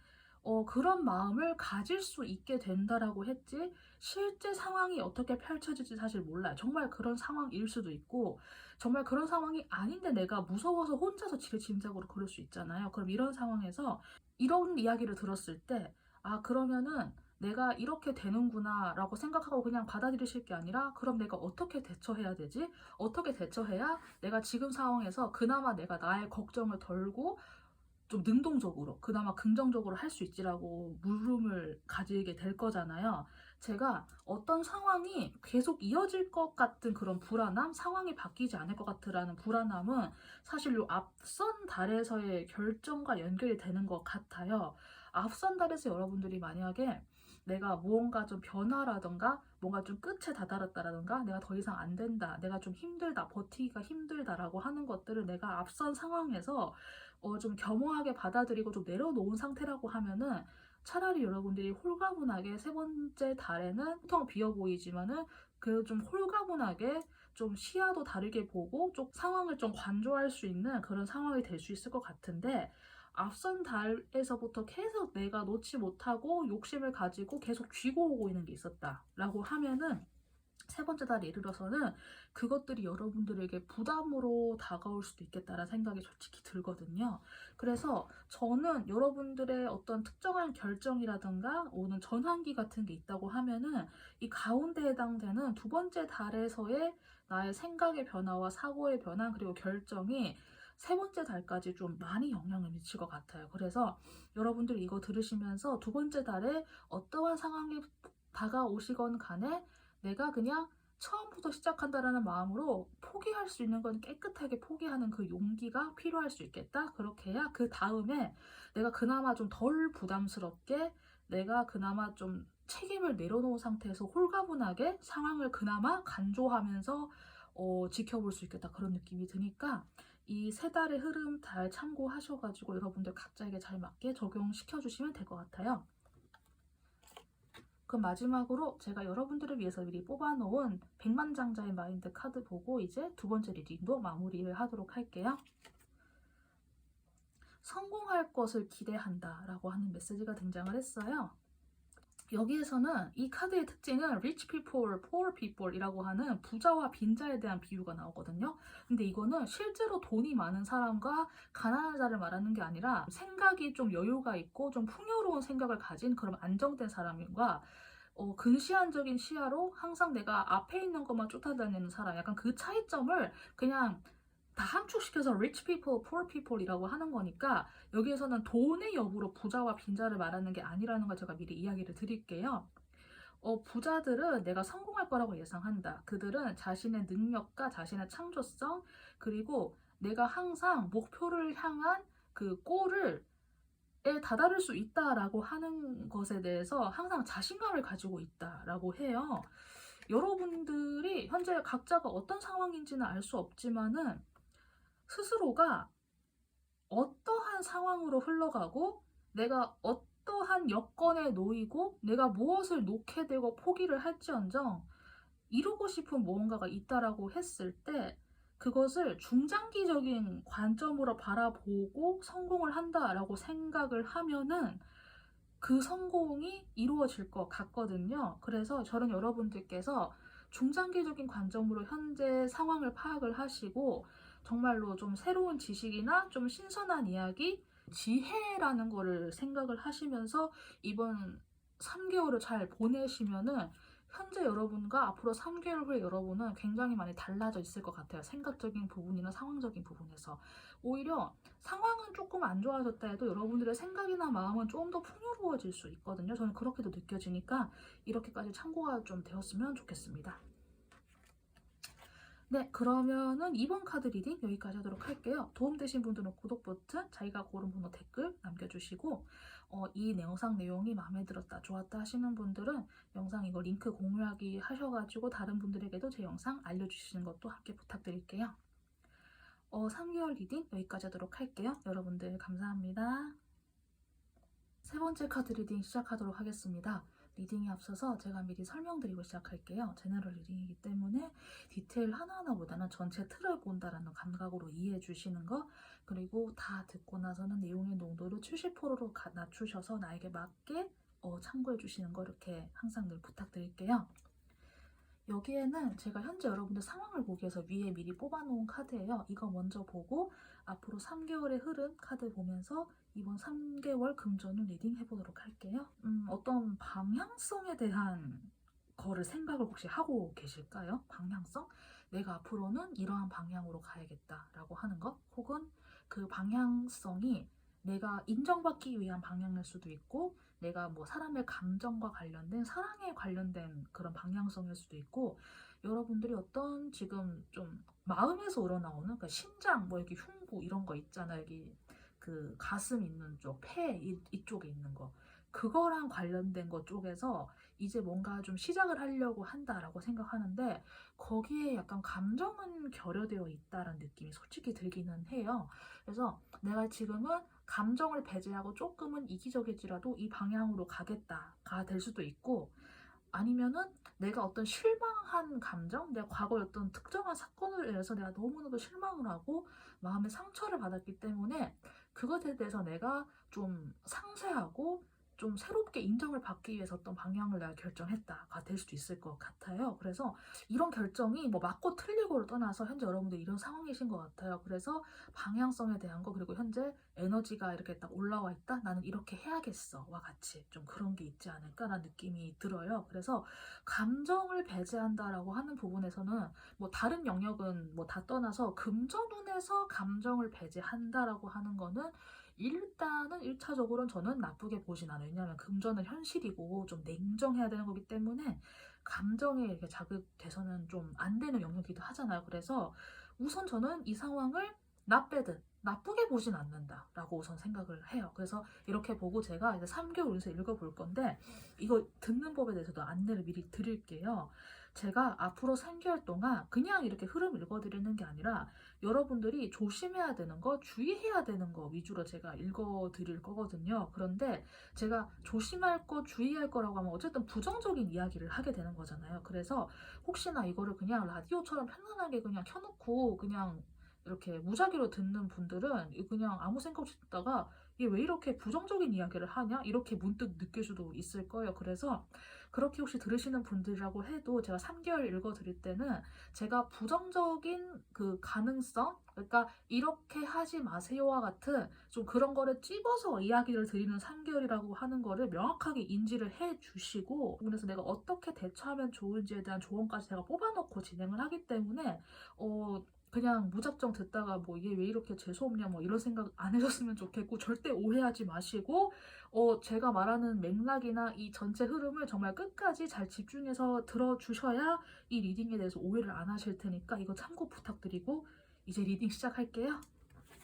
그런 마음을 가질 수 있게 된다라고 했지 실제 상황이 어떻게 펼쳐질지 사실 몰라요. 정말 그런 상황일 수도 있고 정말 그런 상황이 아닌데 내가 무서워서 혼자서 지레짐작으로 그럴 수 있잖아요. 그럼 이런 상황에서 이런 이야기를 들었을 때 그러면은 내가 이렇게 되는구나 라고 생각하고 그냥 받아들이실 게 아니라 그럼 내가 어떻게 대처해야 되지? 어떻게 대처해야 내가 지금 상황에서 그나마 내가 나의 걱정을 덜고 좀 능동적으로 그나마 긍정적으로 할 수 있지라고 물음을 가지게 될 거잖아요. 제가 어떤 상황이 계속 이어질 것 같은 그런 불안함, 상황이 바뀌지 않을 것 같으라는 불안함은 사실 요 앞선 달에서의 결정과 연결이 되는 것 같아요. 앞선 달에서 여러분들이 만약에 내가 무언가 좀 변화라던가 뭔가 좀 끝에 다다랐다라던가 내가 더 이상 안 된다, 내가 좀 힘들다, 버티기가 힘들다라고 하는 것들을 내가 앞선 상황에서 좀 겸허하게 받아들이고 좀 내려놓은 상태라고 하면은 차라리 여러분들이 홀가분하게 세 번째 달에는 텅 비어 보이지만은 그 좀 홀가분하게 좀 시야도 다르게 보고 좀 상황을 좀 관조할 수 있는 그런 상황이 될 수 있을 것 같은데 앞선 달에서부터 계속 내가 놓지 못하고 욕심을 가지고 계속 쥐고 오고 있는 게 있었다라고 하면은 세 번째 달에 이르러서는 그것들이 여러분들에게 부담으로 다가올 수도 있겠다라는 생각이 솔직히 들거든요. 그래서 저는 여러분들의 어떤 특정한 결정이라든가 오는 전환기 같은 게 있다고 하면은 이 가운데 해당되는 두 번째 달에서의 나의 생각의 변화와 사고의 변화 그리고 결정이 세 번째 달까지 좀 많이 영향을 미칠 것 같아요. 그래서 여러분들 이거 들으시면서 두 번째 달에 어떠한 상황이 다가오시건 간에 내가 그냥 처음부터 시작한다라는 마음으로 포기할 수 있는 건 깨끗하게 포기하는 그 용기가 필요할 수 있겠다. 그렇게 해야 그 다음에 내가 그나마 좀 덜 부담스럽게 내가 그나마 좀 책임을 내려놓은 상태에서 홀가분하게 상황을 그나마 간조하면서 지켜볼 수 있겠다. 그런 느낌이 드니까 이 세 달의 흐름 잘 참고하셔가지고 여러분들 각자에게 잘 맞게 적용시켜 주시면 될 것 같아요. 그럼 마지막으로 제가 여러분들을 위해서 미리 뽑아놓은 백만장자의 마인드 카드 보고 이제 두 번째 리딩도 마무리를 하도록 할게요. 성공할 것을 기대한다 라고 하는 메시지가 등장을 했어요. 여기에서는 이 카드의 특징은 rich people, poor people 이라고 하는 부자와 빈자에 대한 비유가 나오거든요. 근데 이거는 실제로 돈이 많은 사람과 가난한 자를 말하는 게 아니라 생각이 좀 여유가 있고 좀 풍요로운 생각을 가진 그런 안정된 사람과 근시안적인 시야로 항상 내가 앞에 있는 것만 쫓아다니는 사람, 약간 그 차이점을 그냥 다 함축시켜서 rich people, poor people이라고 하는 거니까 여기에서는 돈의 여부로 부자와 빈자를 말하는 게 아니라는 걸 제가 미리 이야기를 드릴게요. 부자들은 내가 성공할 거라고 예상한다. 그들은 자신의 능력과 자신의 창조성 그리고 내가 항상 목표를 향한 그 골을 다다를 수 있다라고 하는 것에 대해서 항상 자신감을 가지고 있다라고 해요. 여러분들이 현재 각자가 어떤 상황인지는 알 수 없지만은 스스로가 어떠한 상황으로 흘러가고 내가 어떠한 여건에 놓이고 내가 무엇을 놓게 되고 포기를 할지언정 이루고 싶은 무언가가 있다라고 했을 때 그것을 중장기적인 관점으로 바라보고 성공을 한다라고 생각을 하면은 그 성공이 이루어질 것 같거든요. 그래서 저는 여러분들께서 중장기적인 관점으로 현재 상황을 파악을 하시고 정말로 좀 새로운 지식이나 좀 신선한 이야기, 지혜라는 거를 생각을 하시면서 이번 3개월을 잘 보내시면은 현재 여러분과 앞으로 3개월 후에 여러분은 굉장히 많이 달라져 있을 것 같아요. 생각적인 부분이나 상황적인 부분에서. 오히려 상황은 조금 안 좋아졌다 해도 여러분들의 생각이나 마음은 좀 더 풍요로워질 수 있거든요. 저는 그렇게도 느껴지니까 이렇게까지 참고가 좀 되었으면 좋겠습니다. 네, 그러면은 이번 카드 리딩 여기까지 하도록 할게요. 도움되신 분들은 구독 버튼, 자기가 고른 번호 댓글 남겨주시고 이 영상 내용이 마음에 들었다, 좋았다 하시는 분들은 영상 이거 링크 공유하기 하셔가지고 다른 분들에게도 제 영상 알려주시는 것도 함께 부탁드릴게요. 3개월 리딩 여기까지 하도록 할게요. 여러분들 감사합니다. 세 번째 카드 리딩 시작하도록 하겠습니다. 리딩에 앞서서 제가 미리 설명드리고 시작할게요. 제너럴 리딩이기 때문에 디테일 하나하나보다는 전체 틀을 본다라는 감각으로 이해해 주시는 거, 그리고 다 듣고 나서는 내용의 농도를 70%로 낮추셔서 나에게 맞게 참고해 주시는 거 이렇게 항상 늘 부탁드릴게요. 여기에는 제가 현재 여러분들 상황을 보기 위해서 위에 미리 뽑아놓은 카드예요. 이거 먼저 보고 앞으로 3개월의 흐름 카드 보면서 이번 3개월 금전운 리딩 해보도록 할게요. 어떤 방향성에 대한 거를 생각을 혹시 하고 계실까요? 방향성? 내가 앞으로는 이러한 방향으로 가야겠다라고 하는 것, 혹은 그 방향성이 내가 인정받기 위한 방향일 수도 있고 내가 뭐 사람의 감정과 관련된 사랑에 관련된 그런 방향성일 수도 있고, 여러분들이 어떤 지금 좀 마음에서 우러나오는 그러니까 심장 뭐 여기 흉부 이런 거 있잖아요. 여기 그 가슴 있는 쪽, 폐 이쪽에 있는 거, 그거랑 관련된 것 쪽에서 이제 뭔가 좀 시작을 하려고 한다라고 생각하는데 거기에 약간 감정은 결여되어 있다라는 느낌이 솔직히 들기는 해요. 그래서 내가 지금은 감정을 배제하고 조금은 이기적일지라도 이 방향으로 가겠다가 될 수도 있고, 아니면은 내가 어떤 실망한 감정, 내가 과거에 어떤 특정한 사건을 인해서 내가 너무나도 실망을 하고 마음의 상처를 받았기 때문에 그것에 대해서 내가 좀 상쇄하고 좀 새롭게 인정을 받기 위해서 어떤 방향을 내가 결정했다가 될 수도 있을 것 같아요. 그래서 이런 결정이 뭐 맞고 틀리고를 떠나서 현재 여러분들 이런 상황이신 것 같아요. 그래서 방향성에 대한 거, 그리고 현재 에너지가 이렇게 딱 올라와 있다, 나는 이렇게 해야겠어와 같이 좀 그런 게 있지 않을까라는 느낌이 들어요. 그래서 감정을 배제한다라고 하는 부분에서는 뭐 다른 영역은 뭐 다 떠나서 금전운에서 감정을 배제한다라고 하는 거는 일단은 1차적으로는 저는 나쁘게 보진 않아요. 왜냐하면 금전은 현실이고 좀 냉정해야 되는 거기 때문에 감정에 이렇게 자극돼서는 좀 안 되는 영역이기도 하잖아요. 그래서 우선 저는 이 상황을 나쁘든 나쁘게 보진 않는다라고 우선 생각을 해요. 그래서 이렇게 보고 제가 이제 3개월 운세 읽어볼 건데 이거 듣는 법에 대해서도 안내를 미리 드릴게요. 제가 앞으로 3개월 동안 그냥 이렇게 흐름 읽어드리는 게 아니라 여러분들이 조심해야 되는 거, 주의해야 되는 거 위주로 제가 읽어드릴 거거든요. 그런데 제가 조심할 거, 주의할 거라고 하면 어쨌든 부정적인 이야기를 하게 되는 거잖아요. 그래서 혹시나 이거를 그냥 라디오처럼 편안하게 그냥 켜놓고 그냥 이렇게 무작위로 듣는 분들은 그냥 아무 생각 없이 듣다가 이게 왜 이렇게 부정적인 이야기를 하냐? 이렇게 문득 느낄 수도 있을 거예요. 그래서 그렇게 혹시 들으시는 분들이라고 해도 제가 3개월 읽어드릴 때는 제가 부정적인 그 가능성, 그러니까 이렇게 하지 마세요와 같은 좀 그런 거를 찝어서 이야기를 드리는 3개월이라고 하는 거를 명확하게 인지를 해 주시고, 그래서 내가 어떻게 대처하면 좋은지에 대한 조언까지 제가 뽑아놓고 진행을 하기 때문에 그냥 무작정 듣다가 뭐 이게 왜 이렇게 재수없냐 뭐 이런 생각 안 해줬으면 좋겠고, 절대 오해하지 마시고 제가 말하는 맥락이나 이 전체 흐름을 정말 끝까지 잘 집중해서 들어주셔야 이 리딩에 대해서 오해를 안 하실 테니까 이거 참고 부탁드리고 이제 리딩 시작할게요.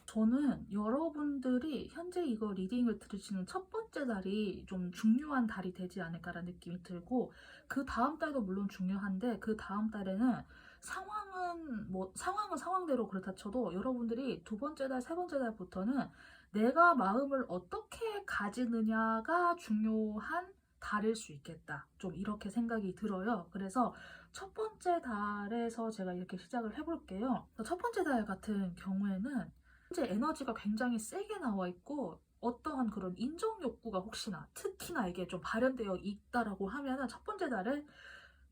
저는 여러분들이 현재 이거 리딩을 들으시는 첫 번째 달이 좀 중요한 달이 되지 않을까라는 느낌이 들고, 그 다음 달도 물론 중요한데 그 다음 달에는 상황은 상황대로 그렇다 쳐도 여러분들이 두 번째 달, 세 번째 달부터는 내가 마음을 어떻게 가지느냐가 중요한 달일 수 있겠다. 좀 이렇게 생각이 들어요. 그래서 첫 번째 달에서 제가 이렇게 시작을 해볼게요. 첫 번째 달 같은 경우에는 현재 에너지가 굉장히 세게 나와 있고 어떠한 그런 인정 욕구가 혹시나 특히나 이게 좀 발현되어 있다라고 하면은 첫 번째 달에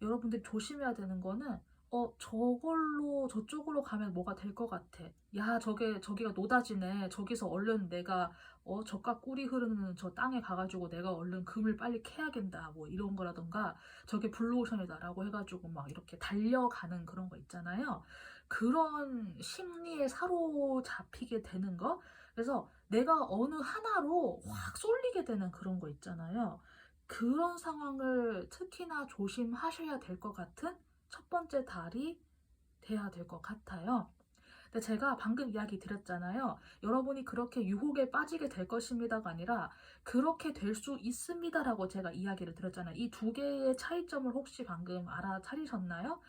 여러분들이 조심해야 되는 거는 저쪽으로 가면 뭐가 될 것 같아. 야, 저기가 노다지네. 저기서 얼른 내가, 젖과 꿀이 흐르는 저 땅에 가가지고 내가 얼른 금을 빨리 캐야겠다. 뭐 이런 거라던가, 저게 블루오션이다라고 해가지고 막 이렇게 달려가는 그런 거 있잖아요. 그런 심리에 사로잡히게 되는 거. 그래서 내가 어느 하나로 확 쏠리게 되는 그런 거 있잖아요. 그런 상황을 특히나 조심하셔야 될 것 같은 첫 번째 달이 돼야 될 것 같아요. 근데 제가 방금 이야기 드렸잖아요. 여러분이 그렇게 유혹에 빠지게 될 것입니다가 아니라 그렇게 될 수 있습니다라고 제가 이야기를 드렸잖아요. 이 두 개의 차이점을 혹시 방금 알아차리셨나요?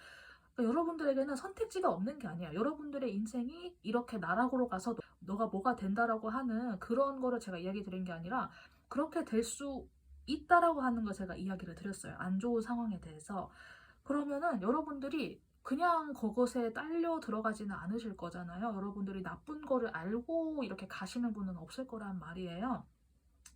그러니까 여러분들에게는 선택지가 없는 게 아니야. 여러분들의 인생이 이렇게 나락으로 가서 너가 뭐가 된다라고 하는 그런 거를 제가 이야기 드린 게 아니라 그렇게 될 수 있다라고 하는 걸 제가 이야기를 드렸어요. 안 좋은 상황에 대해서. 그러면은 여러분들이 그냥 그것에 딸려 들어가지는 않으실 거잖아요. 여러분들이 나쁜 거를 알고 이렇게 가시는 분은 없을 거란 말이에요.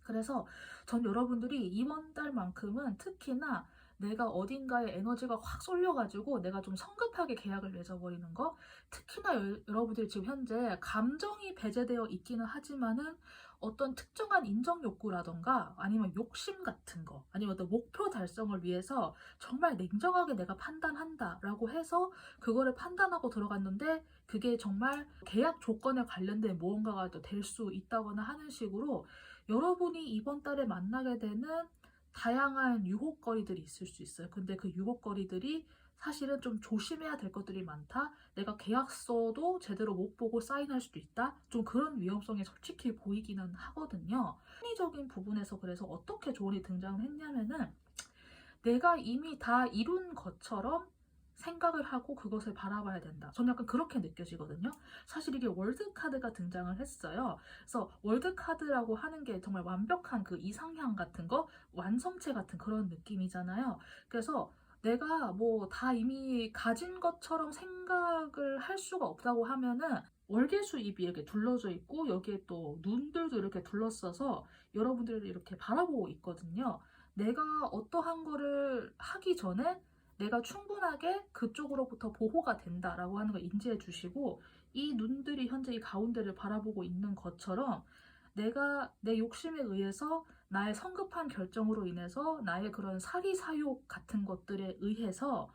그래서 전 여러분들이 이번 달만큼은 특히나 내가 어딘가에 에너지가 확 쏠려가지고 내가 좀 성급하게 계약을 맺어버리는 거, 특히나 여러분들이 지금 현재 감정이 배제되어 있기는 하지만은 어떤 특정한 인정 욕구라던가 아니면 욕심 같은 거 아니면 어떤 목표 달성을 위해서 정말 냉정하게 내가 판단한다라고 해서 그거를 판단하고 들어갔는데 그게 정말 계약 조건에 관련된 무언가가 또 될 수 있다거나 하는 식으로 여러분이 이번 달에 만나게 되는 다양한 유혹거리들이 있을 수 있어요. 근데 그 유혹거리들이 사실은 좀 조심해야 될 것들이 많다. 내가 계약서도 제대로 못 보고 사인할 수도 있다. 좀 그런 위험성이 솔직히 보이기는 하거든요. 심리적인 부분에서 그래서 어떻게 조언이 등장을 했냐면은 내가 이미 다 이룬 것처럼 생각을 하고 그것을 바라봐야 된다. 저는 약간 그렇게 느껴지거든요. 사실 이게 월드카드가 등장을 했어요. 그래서 월드카드라고 하는 게 정말 완벽한 그 이상향 같은 거, 완성체 같은 그런 느낌이잖아요. 그래서 내가 뭐 다 이미 가진 것처럼 생각을 할 수가 없다고 하면은 월계수입이 이렇게 둘러져 있고 여기에 또 눈들도 이렇게 둘러싸서 여러분들을 이렇게 바라보고 있거든요. 내가 어떠한 거를 하기 전에 내가 충분하게 그쪽으로부터 보호가 된다라고 하는 걸 인지해 주시고 이 눈들이 현재 이 가운데를 바라보고 있는 것처럼 내가 내 욕심에 의해서 나의 성급한 결정으로 인해서 나의 그런 사리사욕 같은 것들에 의해서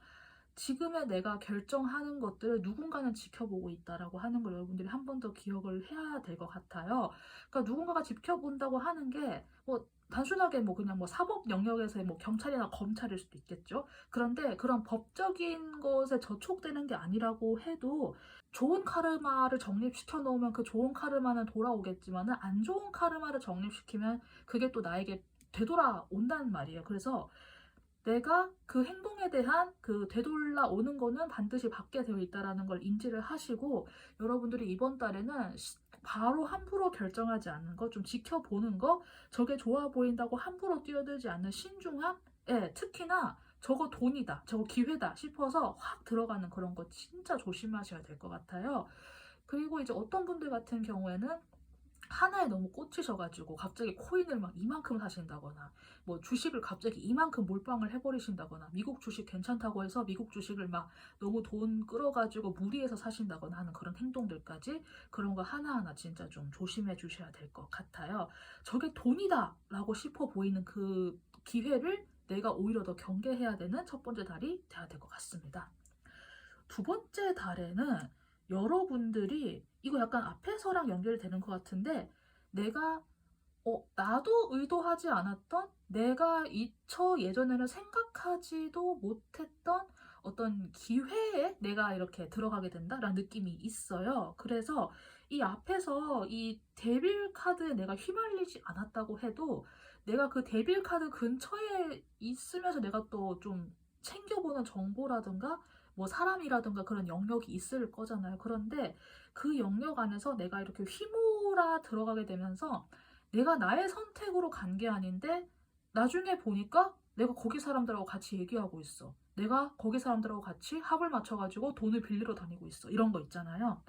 지금의 내가 결정하는 것들을 누군가는 지켜보고 있다라고 하는 걸 여러분들이 한 번 더 기억을 해야 될 것 같아요. 그러니까 누군가가 지켜본다고 하는 게 뭐 단순하게 뭐 그냥 뭐 사법 영역에서의 뭐 경찰이나 검찰일 수도 있겠죠. 그런데 그런 법적인 것에 저촉되는 게 아니라고 해도 좋은 카르마를 정립시켜 놓으면 그 좋은 카르마는 돌아오겠지만은 안 좋은 카르마를 정립시키면 그게 또 나에게 되돌아온다는 말이에요. 그래서 내가 그 행동에 대한 그 되돌아오는 거는 반드시 받게 되어 있다라는 걸 인지를 하시고 여러분들이 이번 달에는 바로 함부로 결정하지 않는 거, 좀 지켜보는 거, 저게 좋아 보인다고 함부로 뛰어들지 않는 신중함, 예, 특히나 저거 돈이다, 저거 기회다 싶어서 확 들어가는 그런 거 진짜 조심하셔야 될 것 같아요. 그리고 이제 어떤 분들 같은 경우에는 하나에 너무 꽂히셔가지고 갑자기 코인을 막 이만큼 사신다거나 뭐 주식을 갑자기 이만큼 몰빵을 해버리신다거나 미국 주식 괜찮다고 해서 미국 주식을 막 너무 돈 끌어가지고 무리해서 사신다거나 하는 그런 행동들까지 그런 거 하나하나 진짜 좀 조심해 주셔야 될 것 같아요. 저게 돈이다 라고 싶어 보이는 그 기회를 내가 오히려 더 경계해야 되는 첫 번째 달이 돼야 될 것 같습니다. 두 번째 달에는 여러분들이 이거 약간 앞에서랑 연결되는 것 같은데 내가 나도 의도하지 않았던 내가 이처 예전에는 생각하지도 못했던 어떤 기회에 내가 이렇게 들어가게 된다라는 느낌이 있어요. 그래서 이 앞에서 이 데빌 카드에 내가 휘말리지 않았다고 해도 내가 그 데빌 카드 근처에 있으면서 내가 또 좀 챙겨보는 정보라든가 뭐 사람이라든가 그런 영역이 있을 거잖아요. 그런데 그 영역 안에서 내가 이렇게 휘몰아 들어가게 되면서 내가 나의 선택으로 간 게 아닌데 나중에 보니까 내가 거기 사람들하고 같이 얘기하고 있어. 내가 거기 사람들하고 같이 합을 맞춰가지고 돈을 빌리러 다니고 있어. 이런 거 있잖아요.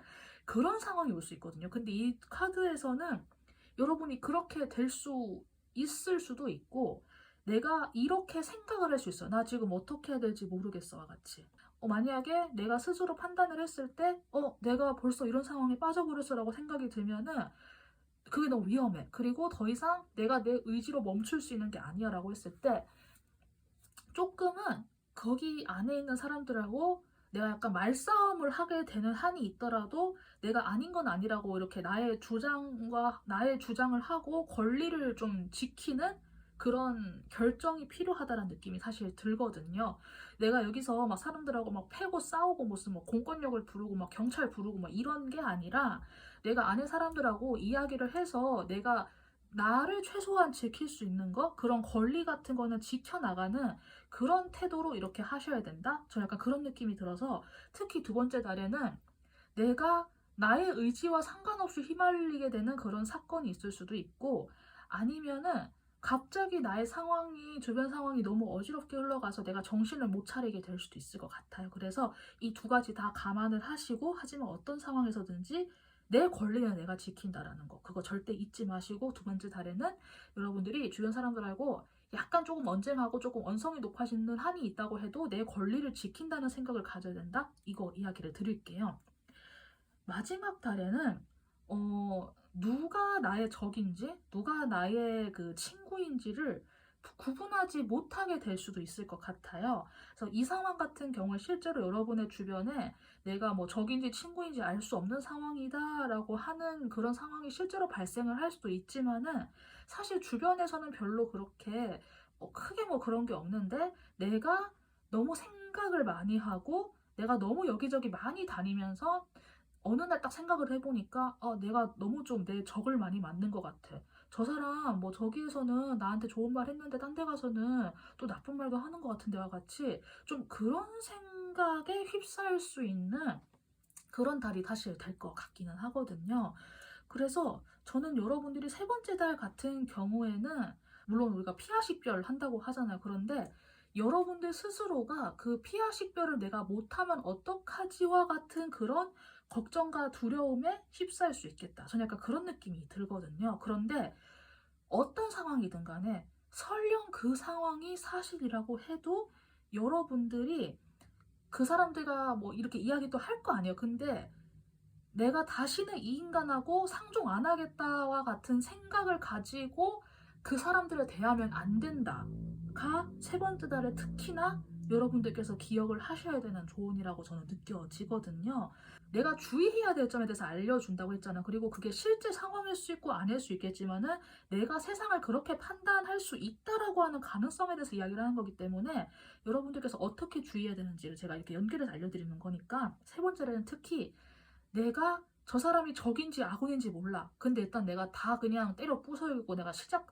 그런 상황이 올 수 있거든요. 근데 이 카드에서는 여러분이 그렇게 될 수 있을 수도 있고 내가 이렇게 생각을 할 수 있어. 나 지금 어떻게 해야 될지 모르겠어와 같이. 만약에 내가 스스로 판단을 했을 때 내가 벌써 이런 상황에 빠져버렸어라고 생각이 들면은 그게 너무 위험해. 그리고 더 이상 내가 내 의지로 멈출 수 있는 게 아니야 라고 했을 때 조금은 거기 안에 있는 사람들하고 내가 약간 말싸움을 하게 되는 한이 있더라도 내가 아닌 건 아니라고 이렇게 나의 주장을 하고 권리를 좀 지키는 그런 결정이 필요하다는 느낌이 사실 들거든요. 내가 여기서 막 사람들하고 막 패고 싸우고 무슨 뭐 공권력을 부르고 막 경찰 부르고 막 이런 게 아니라 내가 아는 사람들하고 이야기를 해서 내가 나를 최소한 지킬 수 있는 거 그런 권리 같은 거는 지켜나가는 그런 태도로 이렇게 하셔야 된다? 저 약간 그런 느낌이 들어서 특히 두 번째 달에는 내가 나의 의지와 상관없이 휘말리게 되는 그런 사건이 있을 수도 있고 아니면은 갑자기 나의 상황이 주변 상황이 너무 어지럽게 흘러가서 내가 정신을 못 차리게 될 수도 있을 것 같아요. 그래서 이 두 가지 다 감안을 하시고 하지만 어떤 상황에서든지 내 권리는 내가 지킨다라는 거 그거 절대 잊지 마시고 두 번째 달에는 여러분들이 주변 사람들하고 약간 조금 언쟁하고 조금 언성이 높아지는 한이 있다고 해도 내 권리를 지킨다는 생각을 가져야 된다? 이거 이야기를 드릴게요. 마지막 달에는 누가 나의 적인지 누가 나의 그 친구인지를 구분하지 못하게 될 수도 있을 것 같아요. 그래서 이 상황 같은 경우에 실제로 여러분의 주변에 내가 뭐 적인지 친구인지 알 수 없는 상황이다라고 하는 그런 상황이 실제로 발생을 할 수도 있지만은 사실 주변에서는 별로 그렇게 크게 뭐 그런 게 없는데 내가 너무 생각을 많이 하고 내가 너무 여기저기 많이 다니면서 어느 날 딱 생각을 해보니까 내가 너무 좀 내 적을 많이 만든 것 같아. 저 사람 뭐 저기에서는 나한테 좋은 말 했는데 딴 데 가서는 또 나쁜 말도 하는 것 같은데와 같이 좀 그런 생각에 휩싸일 수 있는 그런 달이 사실 될 것 같기는 하거든요. 그래서 저는 여러분들이 세 번째 달 같은 경우에는 물론 우리가 피하식별 한다고 하잖아요. 그런데 여러분들 스스로가 그 피하식별을 내가 못하면 어떡하지와 같은 그런 걱정과 두려움에 휩싸일 수 있겠다. 저는 약간 그런 느낌이 들거든요. 그런데 어떤 상황이든 간에 설령 그 상황이 사실이라고 해도 여러분들이 그 사람들과 뭐 이렇게 이야기도 할 거 아니에요. 근데 내가 다시는 이 인간하고 상종 안 하겠다와 같은 생각을 가지고 그 사람들을 대하면 안 된다가 세 번째 달에 특히나 여러분들께서 기억을 하셔야 되는 조언이라고 저는 느껴지거든요. 내가 주의해야 될 점에 대해서 알려준다고 했잖아. 그리고 그게 실제 상황일 수 있고 아닐 수 있겠지만은 내가 세상을 그렇게 판단할 수 있다라고 하는 가능성에 대해서 이야기를 하는 거기 때문에 여러분들께서 어떻게 주의해야 되는지를 제가 이렇게 연결해서 알려드리는 거니까 세 번째는 특히 내가 저 사람이 적인지 악인지 몰라. 근데 일단 내가 다 그냥 때려 부숴야겠고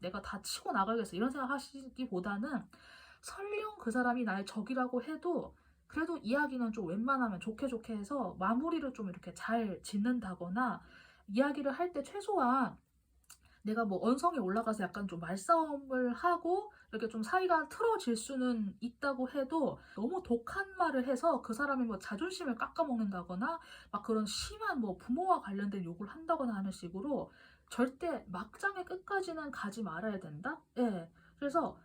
내가 다 치고 나가야겠어. 이런 생각 하시기보다는 설령 그 사람이 나의 적이라고 해도 그래도 이야기는 좀 웬만하면 좋게 좋게 해서 마무리를 좀 이렇게 잘 짓는다거나 이야기를 할 때 최소한 내가 뭐 언성이 올라가서 약간 좀 말싸움을 하고 이렇게 좀 사이가 틀어질 수는 있다고 해도 너무 독한 말을 해서 그 사람이 뭐 자존심을 깎아먹는다거나 막 그런 심한 뭐 부모와 관련된 욕을 한다거나 하는 식으로 절대 막장의 끝까지는 가지 말아야 된다? 예. 그래서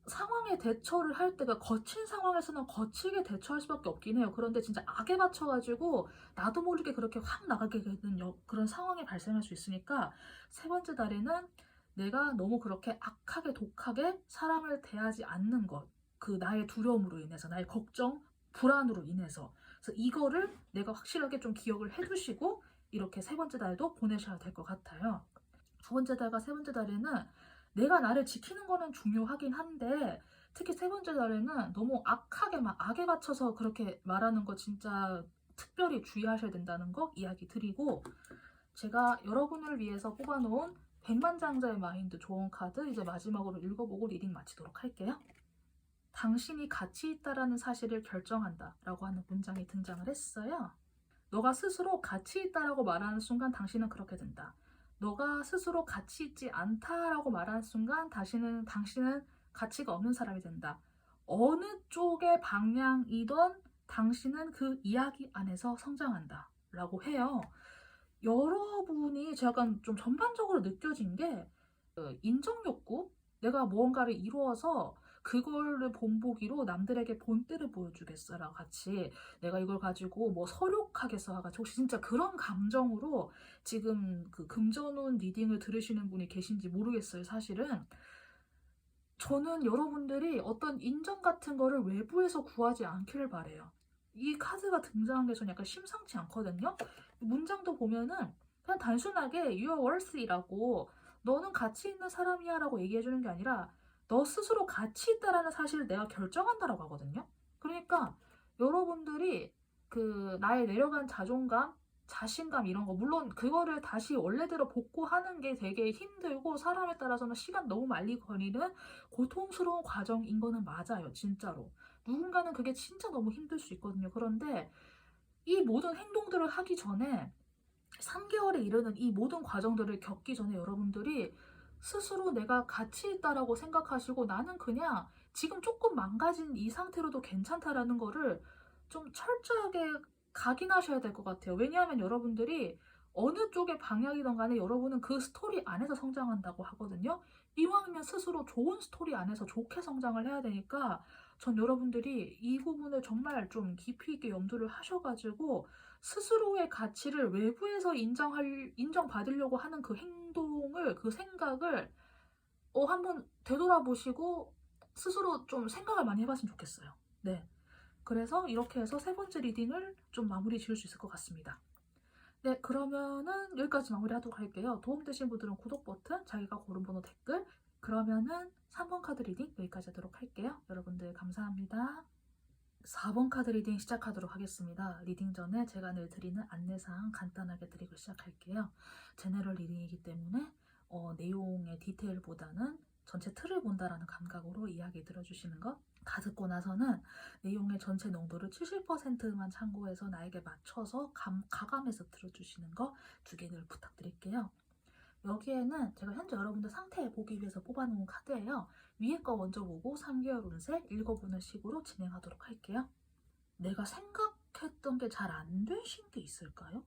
상황에 대처를 할 때가 거친 상황에서는 거치게 대처할 수밖에 없긴 해요. 그런데 진짜 악에 맞춰가지고 나도 모르게 그렇게 확 나가게 되는 그런 상황이 발생할 수 있으니까 세 번째 달에는 내가 너무 그렇게 악하게 독하게 사람을 대하지 않는 것, 그 나의 두려움으로 인해서 나의 걱정, 불안으로 인해서 그래서 이거를 내가 확실하게 좀 기억을 해두시고 이렇게 세 번째 달도 보내셔야 될 것 같아요. 두 번째 달과 세 번째 달에는 내가 나를 지키는 거는 중요하긴 한데 특히 세 번째 달에는 너무 악하게 막 악에 갇혀서 그렇게 말하는 거 진짜 특별히 주의하셔야 된다는 거 이야기 드리고 제가 여러분을 위해서 뽑아놓은 백만장자의 마인드 좋은 카드 이제 마지막으로 읽어보고 리딩 마치도록 할게요. 당신이 가치 있다라는 사실을 결정한다 라고 하는 문장이 등장을 했어요. 너가 스스로 가치 있다라고 말하는 순간 당신은 그렇게 된다. 너가 스스로 가치 있지 않다라고 말하는 순간 당신은 가치가 없는 사람이 된다. 어느 쪽의 방향이던 당신은 그 이야기 안에서 성장한다 라고 해요. 여러분이 제가 좀 전반적으로 느껴진 게 인정욕구, 내가 무언가를 이루어서 그거를 본보기로 남들에게 본때를 보여주겠어라 같이 내가 이걸 가지고 뭐 서력하겠어 같이 혹시 진짜 그런 감정으로 지금 그 금전운 리딩을 들으시는 분이 계신지 모르겠어요. 사실은 저는 여러분들이 어떤 인정 같은 거를 외부에서 구하지 않기를 바래요. 이 카드가 등장한 게 저는 약간 심상치 않거든요. 문장도 보면은 그냥 단순하게 You're worthy라고 너는 가치 있는 사람이야 라고 얘기해주는 게 아니라 너 스스로 가치 있다라는 사실을 내가 결정한다라고 하거든요. 그러니까 여러분들이 그 나의 내려간 자존감, 자신감 이런 거 물론 그거를 다시 원래대로 복구하는 게 되게 힘들고 사람에 따라서는 시간 너무 많이 걸리는 고통스러운 과정인 거는 맞아요. 진짜로. 누군가는 그게 진짜 너무 힘들 수 있거든요. 그런데 이 모든 행동들을 하기 전에 3개월에 이르는 이 모든 과정들을 겪기 전에 여러분들이 스스로 내가 가치 있다라고 생각하시고 나는 그냥 지금 조금 망가진 이 상태로도 괜찮다라는 거를 좀 철저하게 각인하셔야 될 것 같아요. 왜냐하면 여러분들이 어느 쪽의 방향이든 간에 여러분은 그 스토리 안에서 성장한다고 하거든요. 이왕이면 스스로 좋은 스토리 안에서 좋게 성장을 해야 되니까 전 여러분들이 이 부분을 정말 좀 깊이 있게 염두를 하셔가지고 스스로의 가치를 외부에서 인정받으려고 하는 그 행동을, 그 생각을 한번 되돌아보시고 스스로 좀 생각을 많이 해봤으면 좋겠어요. 네. 그래서 이렇게 해서 세 번째 리딩을 좀 마무리 지을 수 있을 것 같습니다. 네, 그러면은 여기까지 마무리하도록 할게요. 도움되신 분들은 구독 버튼, 자기가 고른 번호 댓글, 그러면은 3번 카드 리딩 여기까지 하도록 할게요. 여러분들 감사합니다. 4번 카드 리딩 시작하도록 하겠습니다. 리딩 전에 제가 늘 드리는 안내사항 간단하게 드리고 시작할게요. 제너럴 리딩이기 때문에 내용의 디테일보다는 전체 틀을 본다라는 감각으로 이야기 들어주시는 것. 다 듣고 나서는 내용의 전체 농도를 70%만 참고해서 나에게 맞춰서 가감해서 들어주시는 거 두 개를 부탁드릴게요. 여기에는 제가 현재 여러분들 상태 보기 위해서 뽑아놓은 카드예요. 위에 거 먼저 보고 3개월 운세 읽어보는 식으로 진행하도록 할게요. 내가 생각했던 게 잘 안 되신 게 있을까요?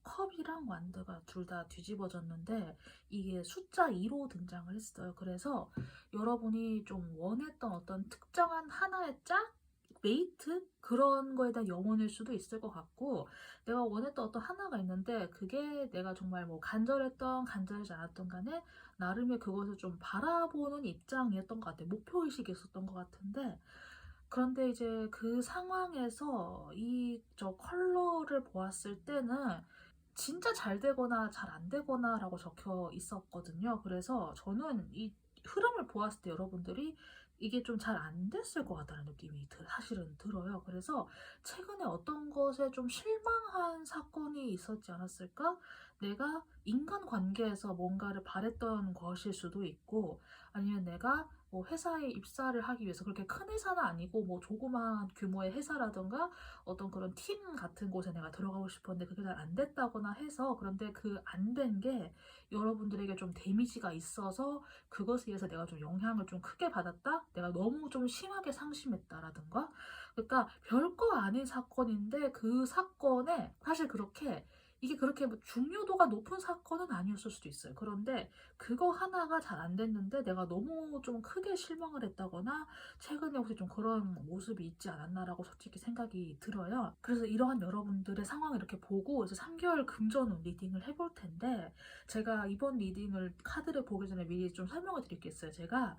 컵이랑 완드가 둘 다 뒤집어졌는데 이게 숫자 2로 등장을 했어요. 그래서 여러분이 좀 원했던 어떤 특정한 하나의 짝? 메이트? 그런 거에 대한 영혼일 수도 있을 것 같고 내가 원했던 어떤 하나가 있는데 그게 내가 정말 뭐 간절했던 간절하지 않았던 간에 나름의 그것을 좀 바라보는 입장이었던 것 같아요. 목표의식이 있었던 것 같은데 그런데 이제 그 상황에서 저 컬러를 보았을 때는 진짜 잘 되거나 잘 안 되거나 라고 적혀 있었거든요. 그래서 저는 이 흐름을 보았을 때 여러분들이 이게 좀 잘 안 됐을 것 같다는 느낌이 사실은 들어요. 그래서 최근에 어떤 것에 좀 실망한 사건이 있었지 않았을까? 내가 인간관계에서 뭔가를 바랬던 것일 수도 있고 아니면 내가 뭐 회사에 입사를 하기 위해서 그렇게 큰 회사는 아니고 뭐 조그마한 규모의 회사라던가 어떤 그런 팀 같은 곳에 내가 들어가고 싶었는데 그게 잘 안 됐다거나 해서 그런데 그 안 된 게 여러분들에게 좀 데미지가 있어서 그것에 의해서 내가 좀 영향을 좀 크게 받았다? 내가 너무 좀 심하게 상심했다라든가 그러니까 별거 아닌 사건인데 그 사건에 사실 이게 그렇게 뭐 중요도가 높은 사건은 아니었을 수도 있어요. 그런데 그거 하나가 잘 안 됐는데 내가 너무 좀 크게 실망을 했다거나 최근에 혹시 좀 그런 모습이 있지 않았나라고 솔직히 생각이 들어요. 그래서 이러한 여러분들의 상황을 이렇게 보고 이제 3개월 금전 리딩을 해볼 텐데 제가 이번 리딩을 카드를 보기 전에 미리 좀 설명을 드리겠어요. 제가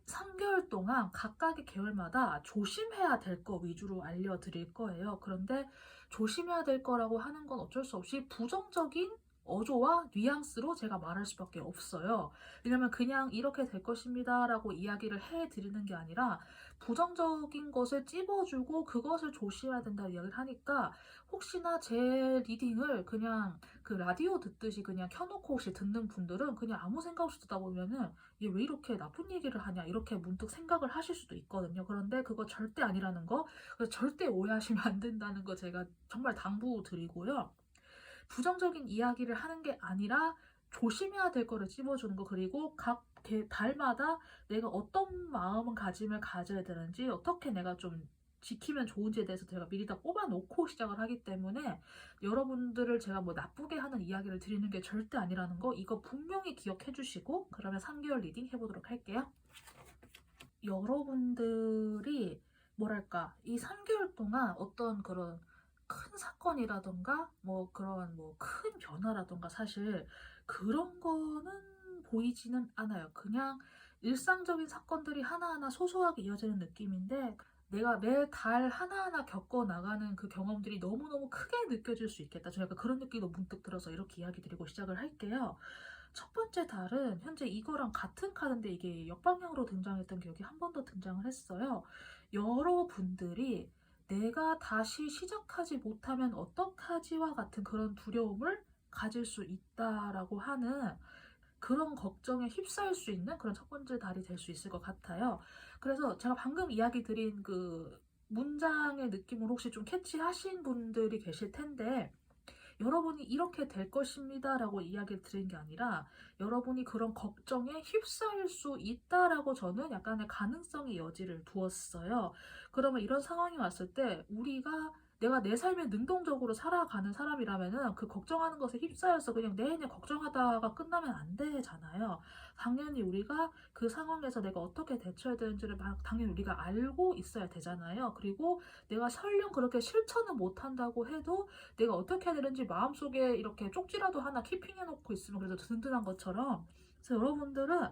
3개월 동안 각각의 계열마다 조심해야 될 거 위주로 알려드릴 거예요. 그런데 조심해야 될 거라고 하는 건 어쩔 수 없이 부정적인 어조와 뉘앙스로 제가 말할 수밖에 없어요. 왜냐면 그냥 이렇게 될 것입니다 라고 이야기를 해드리는 게 아니라 부정적인 것을 찝어주고 그것을 조심해야 된다고 이야기를 하니까 혹시나 제 리딩을 그냥 그 라디오 듣듯이 그냥 켜놓고 혹시 듣는 분들은 그냥 아무 생각 없이 듣다 보면은 얘 왜 이렇게 나쁜 얘기를 하냐 이렇게 문득 생각을 하실 수도 있거든요. 그런데 그거 절대 아니라는 거, 그래서 절대 오해하시면 안 된다는 거 제가 정말 당부드리고요. 부정적인 이야기를 하는 게 아니라 조심해야 될 거를 찝어주는 거, 그리고 각 달마다 내가 어떤 마음가짐을 가져야 되는지, 어떻게 내가 좀 지키면 좋은지에 대해서 제가 미리 다 뽑아놓고 시작을 하기 때문에 여러분들을 제가 뭐 나쁘게 하는 이야기를 드리는 게 절대 아니라는 거, 이거 분명히 기억해 주시고 그러면 3개월 리딩 해보도록 할게요. 여러분들이 뭐랄까 이 3개월 동안 어떤 그런 큰 사건이라던가 뭐 그런 뭐 큰 변화라던가 사실 그런 거는 보이지는 않아요. 그냥 일상적인 사건들이 하나하나 소소하게 이어지는 느낌인데 내가 매 달 하나하나 겪어 나가는 그 경험들이 너무너무 크게 느껴질 수 있겠다. 저희가 그런 느낌도 문득 들어서 이렇게 이야기 드리고 시작을 할게요. 첫 번째 달은 현재 이거랑 같은 카드인데 이게 역방향으로 등장했던 기억이 한 번 더 등장을 했어요. 여러분들이 내가 다시 시작하지 못하면 어떡하지와 같은 그런 두려움을 가질 수 있다라고 하는 그런 걱정에 휩싸일 수 있는 그런 첫 번째 달이 될 수 있을 것 같아요. 그래서 제가 방금 이야기 드린 그 문장의 느낌을 혹시 좀 캐치하신 분들이 계실 텐데 여러분이 이렇게 될 것입니다 라고 이야기를 드린 게 아니라 여러분이 그런 걱정에 휩싸일 수 있다라고 저는 약간의 가능성의 여지를 두었어요. 그러면 이런 상황이 왔을 때 우리가 내가 내 삶에 능동적으로 살아가는 사람이라면은 그 걱정하는 것에 휩싸여서 그냥 내내 걱정하다가 끝나면 안 되잖아요. 당연히 우리가 그 상황에서 내가 어떻게 대처해야 되는지를 당연히 우리가 알고 있어야 되잖아요. 그리고 내가 설령 그렇게 실천은 못한다고 해도 내가 어떻게 해야 되는지 마음속에 이렇게 쪽지라도 하나 키핑해 놓고 있으면 그래도 든든한 것처럼. 그래서 여러분들은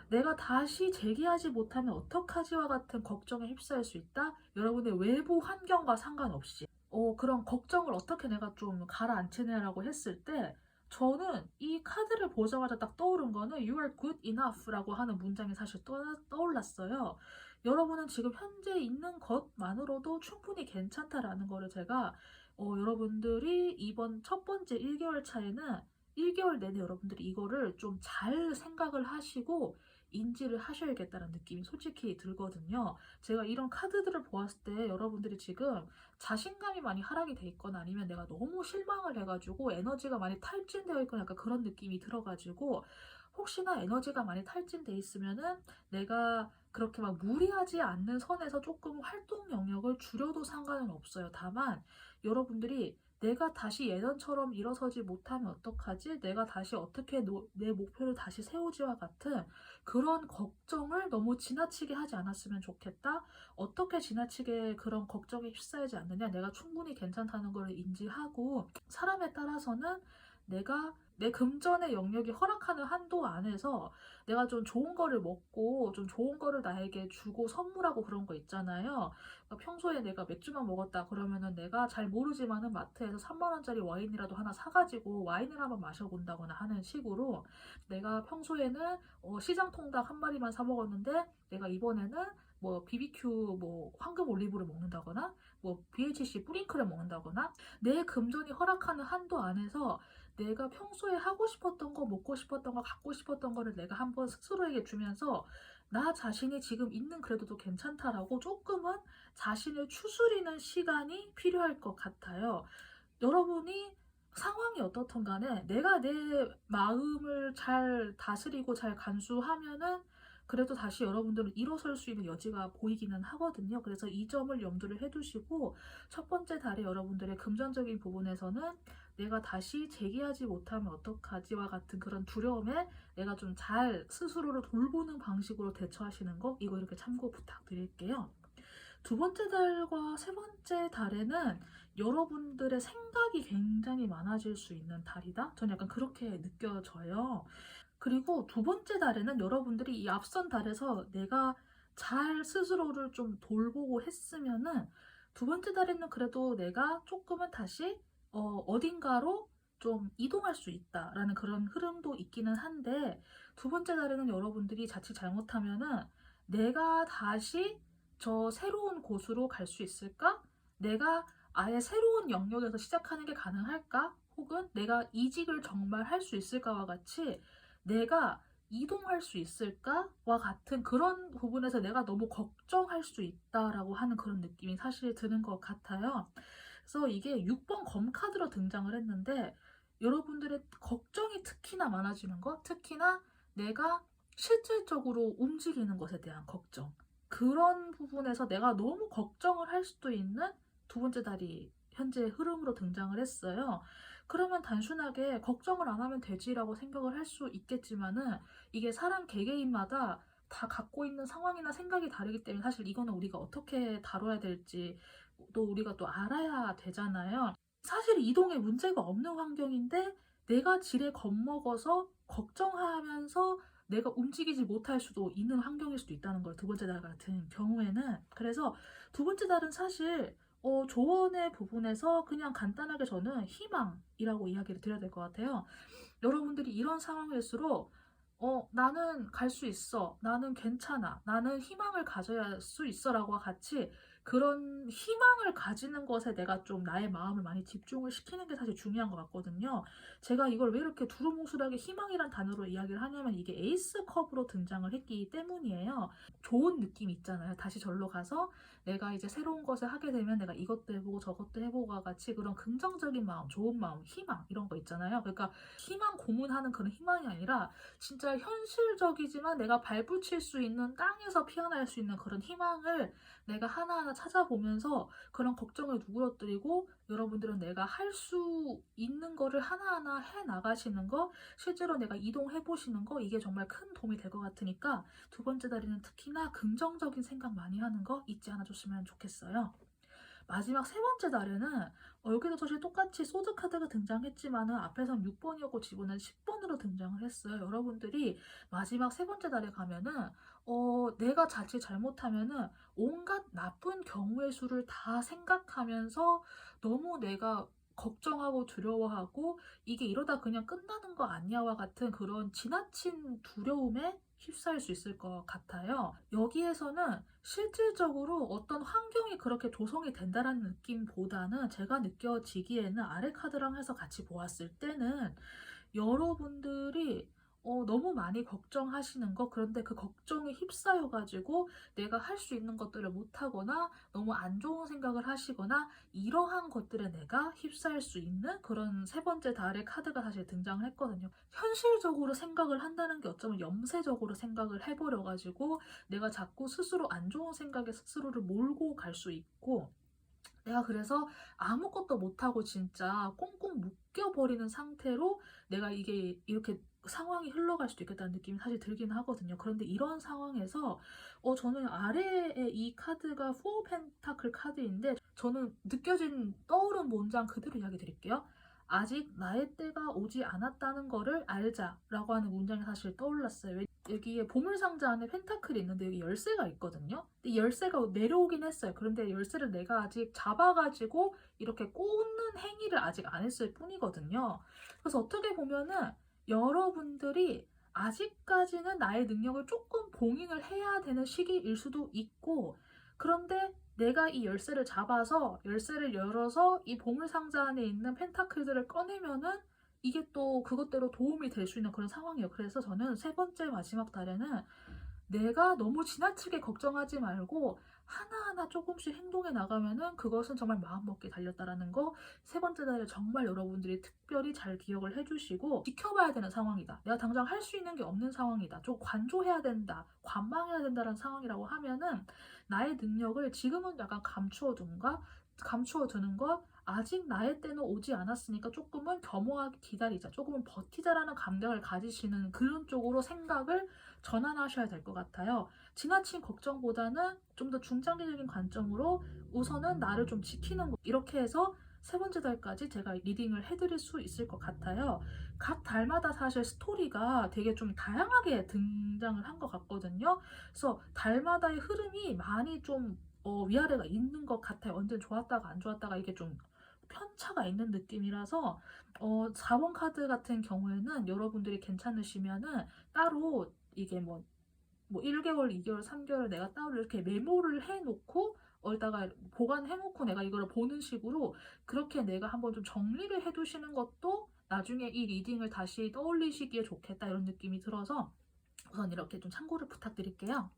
내가 다시 재기하지 못하면 어떡하지와 같은 걱정에 휩싸일 수 있다. 여러분의 외부 환경과 상관없이 그런 걱정을 어떻게 내가 좀 가라앉히냐라고 했을 때 저는 이 카드를 보자마자 딱 떠오른 거는 You are good enough라고 하는 문장이 사실 떠올랐어요. 여러분은 지금 현재 있는 것만으로도 충분히 괜찮다라는 거를 제가 여러분들이 이번 첫 번째 1개월 차에는 1개월 내내 여러분들이 이거를 좀 잘 생각을 하시고 인지를 하셔야겠다는 느낌이 솔직히 들거든요. 제가 이런 카드들을 보았을 때 여러분들이 지금 자신감이 많이 하락이 돼 있거나 아니면 내가 너무 실망을 해가지고 에너지가 많이 탈진되어 있거나 약간 그런 느낌이 들어가지고 혹시나 에너지가 많이 탈진돼 있으면은 내가 그렇게 막 무리하지 않는 선에서 조금 활동 영역을 줄여도 상관은 없어요. 다만 여러분들이 내가 다시 예전처럼 일어서지 못하면 어떡하지? 내가 다시 어떻게 내 목표를 다시 세우지와 같은 그런 걱정을 너무 지나치게 하지 않았으면 좋겠다. 어떻게 지나치게 그런 걱정에 휩싸이지 않느냐? 내가 충분히 괜찮다는 걸 인지하고 사람에 따라서는 내가 내 금전의 영역이 허락하는 한도 안에서 내가 좀 좋은 거를 먹고 좀 좋은 거를 나에게 주고 선물하고 그런 거 있잖아요. 그러니까 평소에 내가 맥주만 먹었다 그러면은 내가 잘 모르지만은 마트에서 3만 원짜리 와인이라도 하나 사가지고 와인을 한번 마셔본다거나 하는 식으로 내가 평소에는 시장 통닭 한 마리만 사 먹었는데 내가 이번에는 뭐 BBQ 뭐 황금 올리브를 먹는다거나 뭐 BHC 뿌링클을 먹는다거나 내 금전이 허락하는 한도 안에서 내가 평소에 하고 싶었던 거, 먹고 싶었던 거, 갖고 싶었던 거를 내가 한번 스스로에게 주면서 나 자신이 지금 있는 그래도 괜찮다라고 조금은 자신을 추스리는 시간이 필요할 것 같아요. 여러분이 상황이 어떻든 간에 내가 내 마음을 잘 다스리고 잘 간수하면은 그래도 다시 여러분들은 일어설 수 있는 여지가 보이기는 하거든요. 그래서 이 점을 염두를 해두시고 첫 번째 달에 여러분들의 금전적인 부분에서는 내가 다시 재기하지 못하면 어떡하지와 같은 그런 두려움에 내가 좀 잘 스스로를 돌보는 방식으로 대처하시는 거 이거 이렇게 참고 부탁드릴게요. 두 번째 달과 세 번째 달에는 여러분들의 생각이 굉장히 많아질 수 있는 달이다. 저는 약간 그렇게 느껴져요. 그리고 두 번째 달에는 여러분들이 이 앞선 달에서 내가 잘 스스로를 좀 돌보고 했으면은 두 번째 달에는 그래도 내가 조금은 다시 어딘가로 좀 이동할 수 있다라는 그런 흐름도 있기는 한데, 두 번째 달에는 여러분들이 자칫 잘못하면은 내가 다시 저 새로운 곳으로 갈 수 있을까? 내가 아예 새로운 영역에서 시작하는 게 가능할까? 혹은 내가 이직을 정말 할 수 있을까와 같이 내가 이동할 수 있을까와 같은 그런 부분에서 내가 너무 걱정할 수 있다라고 하는 그런 느낌이 사실 드는 것 같아요. 그래서 이게 6번 검 카드로 등장을 했는데, 여러분들의 걱정이 특히나 많아지는 것, 특히나 내가 실질적으로 움직이는 것에 대한 걱정, 그런 부분에서 내가 너무 걱정을 할 수도 있는 두 번째 달이 현재 흐름으로 등장을 했어요. 그러면 단순하게 걱정을 안 하면 되지라고 생각을 할 수 있겠지만은, 이게 사람 개개인마다 다 갖고 있는 상황이나 생각이 다르기 때문에 사실 이거는 우리가 어떻게 다뤄야 될지 또 우리가 또 알아야 되잖아요. 사실 이동에 문제가 없는 환경인데 내가 지레 겁먹어서 걱정하면서 내가 움직이지 못할 수도 있는 환경일 수도 있다는 걸, 두 번째 달 같은 경우에는. 그래서 두 번째 달은 사실 조언의 부분에서 그냥 간단하게 저는 희망이라고 이야기를 드려야 될 것 같아요. 여러분들이 이런 상황일수록 나는 갈 수 있어, 나는 괜찮아, 나는 희망을 가져야 할 수 있어라고 같이 그런 희망을 가지는 것에 내가 좀 나의 마음을 많이 집중을 시키는 게 사실 중요한 것 같거든요. 제가 이걸 왜 이렇게 두루뭉술하게 희망이란 단어로 이야기를 하냐면, 이게 에이스 컵으로 등장을 했기 때문이에요. 좋은 느낌 있잖아요. 다시 절로 가서 내가 이제 새로운 것을 하게 되면 내가 이것도 해보고 저것도 해보고와 같이 그런 긍정적인 마음, 좋은 마음, 희망 이런 거 있잖아요. 그러니까 희망 고문하는 그런 희망이 아니라 진짜 현실적이지만 내가 발붙일 수 있는, 땅에서 피어날 수 있는 그런 희망을 내가 하나하나 찾아보면서 그런 걱정을 누그러뜨리고, 여러분들은 내가 할 수 있는 거를 하나하나 해 나가시는 거, 실제로 내가 이동해 보시는 거, 이게 정말 큰 도움이 될 것 같으니까 두 번째 달에는 특히나 긍정적인 생각 많이 하는 거 잊지 않아 줬으면 좋겠어요. 마지막 세 번째 달에는 여기도 사실 똑같이 소드 카드가 등장했지만은 앞에선 6번이었고 지금은 10번으로 등장을 했어요. 여러분들이 마지막 세 번째 달에 가면은 내가 자칫 잘못하면은 온갖 나쁜 경우의 수를 다 생각하면서 너무 내가 걱정하고 두려워하고 이게 이러다 그냥 끝나는 거 아니야와 같은 그런 지나친 두려움에 휩싸일 수 있을 것 같아요. 여기에서는 실질적으로 어떤 환경이 그렇게 조성이 된다라는 느낌보다는, 제가 느껴지기에는 아래 카드랑 해서 같이 보았을 때는 여러분들이 너무 많이 걱정하시는 거, 그런데 그 걱정에 휩싸여가지고 내가 할 수 있는 것들을 못하거나 너무 안 좋은 생각을 하시거나, 이러한 것들에 내가 휩싸일 수 있는 그런 세 번째 달의 카드가 사실 등장을 했거든요. 현실적으로 생각을 한다는 게 어쩌면 염세적으로 생각을 해버려가지고 내가 자꾸 스스로 안 좋은 생각에 스스로를 몰고 갈 수 있고, 내가 그래서 아무것도 못하고 진짜 꽁꽁 묶여버리는 상태로 내가 이게 이렇게 상황이 흘러갈 수도 있겠다는 느낌이 사실 들기는 하거든요. 그런데 이런 상황에서 저는 아래에 이 카드가 포 펜타클 카드인데, 저는 느껴진 떠오른 문장 그대로 이야기 드릴게요. 아직 나의 때가 오지 않았다는 거를 알자라고 하는 문장이 사실 떠올랐어요. 여기에 보물상자 안에 펜타클이 있는데 여기 열쇠가 있거든요. 근데 열쇠가 내려오긴 했어요. 그런데 열쇠를 내가 아직 잡아가지고 이렇게 꽂는 행위를 아직 안 했을 뿐이거든요. 그래서 어떻게 보면은 여러분들이 아직까지는 나의 능력을 조금 봉인을 해야 되는 시기일 수도 있고, 그런데 내가 이 열쇠를 잡아서 열쇠를 열어서 이 보물상자 안에 있는 펜타클들을 꺼내면은 이게 또 그것대로 도움이 될 수 있는 그런 상황이에요. 그래서 저는 세 번째 마지막 달에는 내가 너무 지나치게 걱정하지 말고 하나하나 조금씩 행동해 나가면은 그것은 정말 마음먹기에 달렸다라는 거, 세 번째 달에 정말 여러분들이 특별히 잘 기억을 해주시고, 지켜봐야 되는 상황이다, 내가 당장 할 수 있는 게 없는 상황이다, 좀 관조해야 된다, 관망해야 된다는 상황이라고 하면은 나의 능력을 지금은 약간 감추어 두는 것, 아직 나의 때는 오지 않았으니까 조금은 겸허하게 기다리자, 조금은 버티자라는 감각을 가지시는 그런 쪽으로 생각을 전환하셔야 될 것 같아요. 지나친 걱정보다는 좀 더 중장기적인 관점으로 우선은 나를 좀 지키는 거, 이렇게 해서 세 번째 달까지 제가 리딩을 해드릴 수 있을 것 같아요. 각 달마다 사실 스토리가 되게 좀 다양하게 등장을 한 것 같거든요. 그래서 달마다의 흐름이 많이 좀 위아래가 있는 것 같아요. 언제 좋았다가 안 좋았다가 이게 좀 편차가 있는 느낌이라서 4번 카드 같은 경우에는 여러분들이 괜찮으시면은 따로 이게 뭐 1개월, 2개월, 3개월 내가 따로 이렇게 메모를 해놓고 어디다가 보관해놓고 내가 이걸 보는 식으로 그렇게 내가 한번 좀 정리를 해두시는 것도 나중에 이 리딩을 다시 떠올리시기에 좋겠다 이런 느낌이 들어서 우선 이렇게 좀 참고를 부탁드릴게요.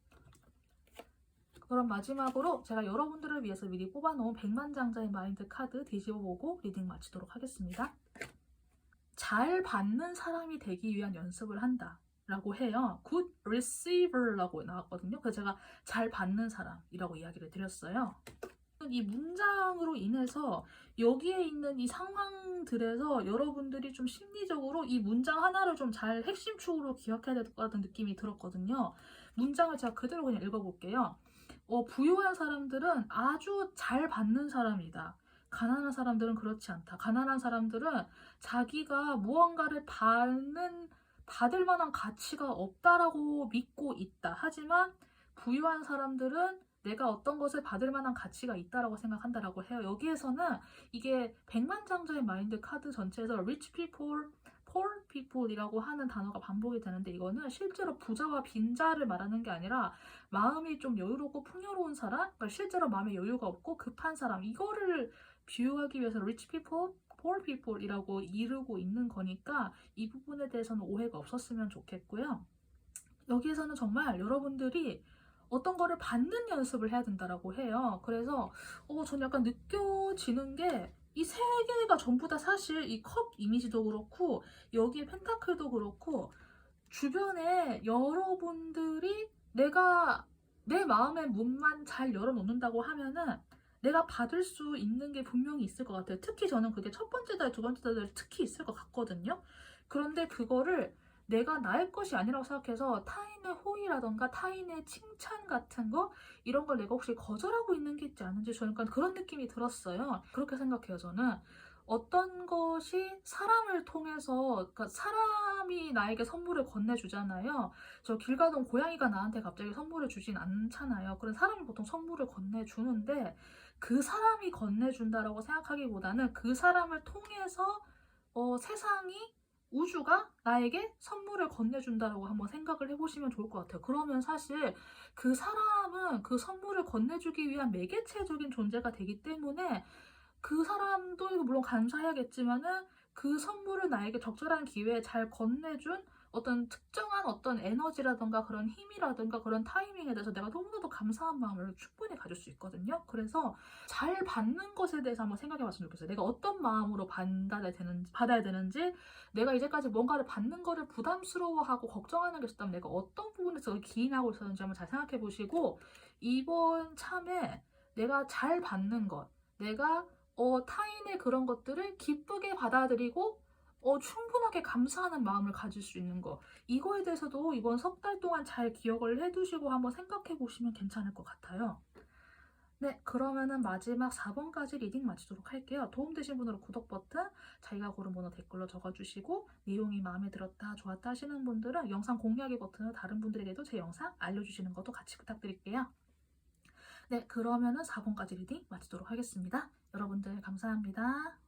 그럼 마지막으로 제가 여러분들을 위해서 미리 뽑아놓은 백만장자의 마인드 카드 뒤집어보고 리딩 마치도록 하겠습니다. 잘 받는 사람이 되기 위한 연습을 한다 라고 해요. good receiver라고 나왔거든요. 그래서 제가 잘 받는 사람이라고 이야기를 드렸어요. 이 문장으로 인해서 여기에 있는 이 상황들에서 여러분들이 좀 심리적으로 이 문장 하나를 좀 잘 핵심축으로 기억해야 될 것 같은 느낌이 들었거든요. 문장을 제가 그대로 그냥 읽어볼게요. 부유한 사람들은 아주 잘 받는 사람이다. 가난한 사람들은 그렇지 않다. 가난한 사람들은 자기가 무언가를 받을 만한 가치가 없다라고 믿고 있다. 하지만 부유한 사람들은 내가 어떤 것을 받을 만한 가치가 있다라고 생각한다라고 해요. 여기에서는 이게 백만장자의 마인드 카드 전체에서 rich people, poor people이라고 하는 단어가 반복이 되는데 이거는 실제로 부자와 빈자를 말하는 게 아니라 마음이 좀 여유롭고 풍요로운 사람, 그러니까 실제로 마음에 여유가 없고 급한 사람, 이거를 비유하기 위해서 rich people, poor people이라고 이르고 있는 거니까 이 부분에 대해서는 오해가 없었으면 좋겠고요. 여기에서는 정말 여러분들이 어떤 거를 받는 연습을 해야 된다라고 해요. 그래서 저는 약간 느껴지는 게 이 세 개가 전부 다 사실 이 컵 이미지도 그렇고 여기에 펜타클도 그렇고 주변에 여러분들이 내가 내 마음의 문만 잘 열어놓는다고 하면은 내가 받을 수 있는 게 분명히 있을 것 같아요. 특히 저는 그게 첫 번째 달, 두 번째 달 특히 있을 것 같거든요. 그런데 그거를 내가 나의 것이 아니라고 생각해서 타인의 호의라던가 타인의 칭찬 같은 거 이런 걸 내가 혹시 거절하고 있는 게 있지 않은지 저는 약간 그런 느낌이 들었어요. 그렇게 생각해요. 저는 어떤 것이 사람을 통해서 그러니까 사람이 나에게 선물을 건네주잖아요. 저 길 가던 고양이가 나한테 갑자기 선물을 주진 않잖아요. 그런 사람이 보통 선물을 건네주는데 그 사람이 건네준다라고 생각하기보다는 그 사람을 통해서 세상이 우주가 나에게 선물을 건네준다라고 한번 생각을 해보시면 좋을 것 같아요. 그러면 사실 그 사람은 그 선물을 건네주기 위한 매개체적인 존재가 되기 때문에 그 사람도 물론 감사해야겠지만은 그 선물을 나에게 적절한 기회에 잘 건네준 어떤 특정한 어떤 에너지라던가 그런 힘이라던가 그런 타이밍에 대해서 내가 너무나도 감사한 마음을 충분히 가질 수 있거든요. 그래서 잘 받는 것에 대해서 한번 생각해 봤으면 좋겠어요. 내가 어떤 마음으로 받아야 되는지 내가 이제까지 뭔가를 받는 거를 부담스러워하고 걱정하는 게 있었다면 내가 어떤 부분에서 기인하고 있었는지 한번 잘 생각해 보시고 이번 참에 내가 잘 받는 것 내가 타인의 그런 것들을 기쁘게 받아들이고 충분하게 감사하는 마음을 가질 수 있는 거 이거에 대해서도 이번 석 달 동안 잘 기억을 해두시고 한번 생각해 보시면 괜찮을 것 같아요. 네, 그러면은 마지막 4번까지 리딩 마치도록 할게요. 도움되신 분들은 구독 버튼, 자기가 고른 번호 댓글로 적어주시고 내용이 마음에 들었다, 좋았다 하시는 분들은 영상 공유하기 버튼으로 다른 분들에게도 제 영상 알려주시는 것도 같이 부탁드릴게요. 네, 그러면은 4번까지 리딩 마치도록 하겠습니다. 여러분들 감사합니다.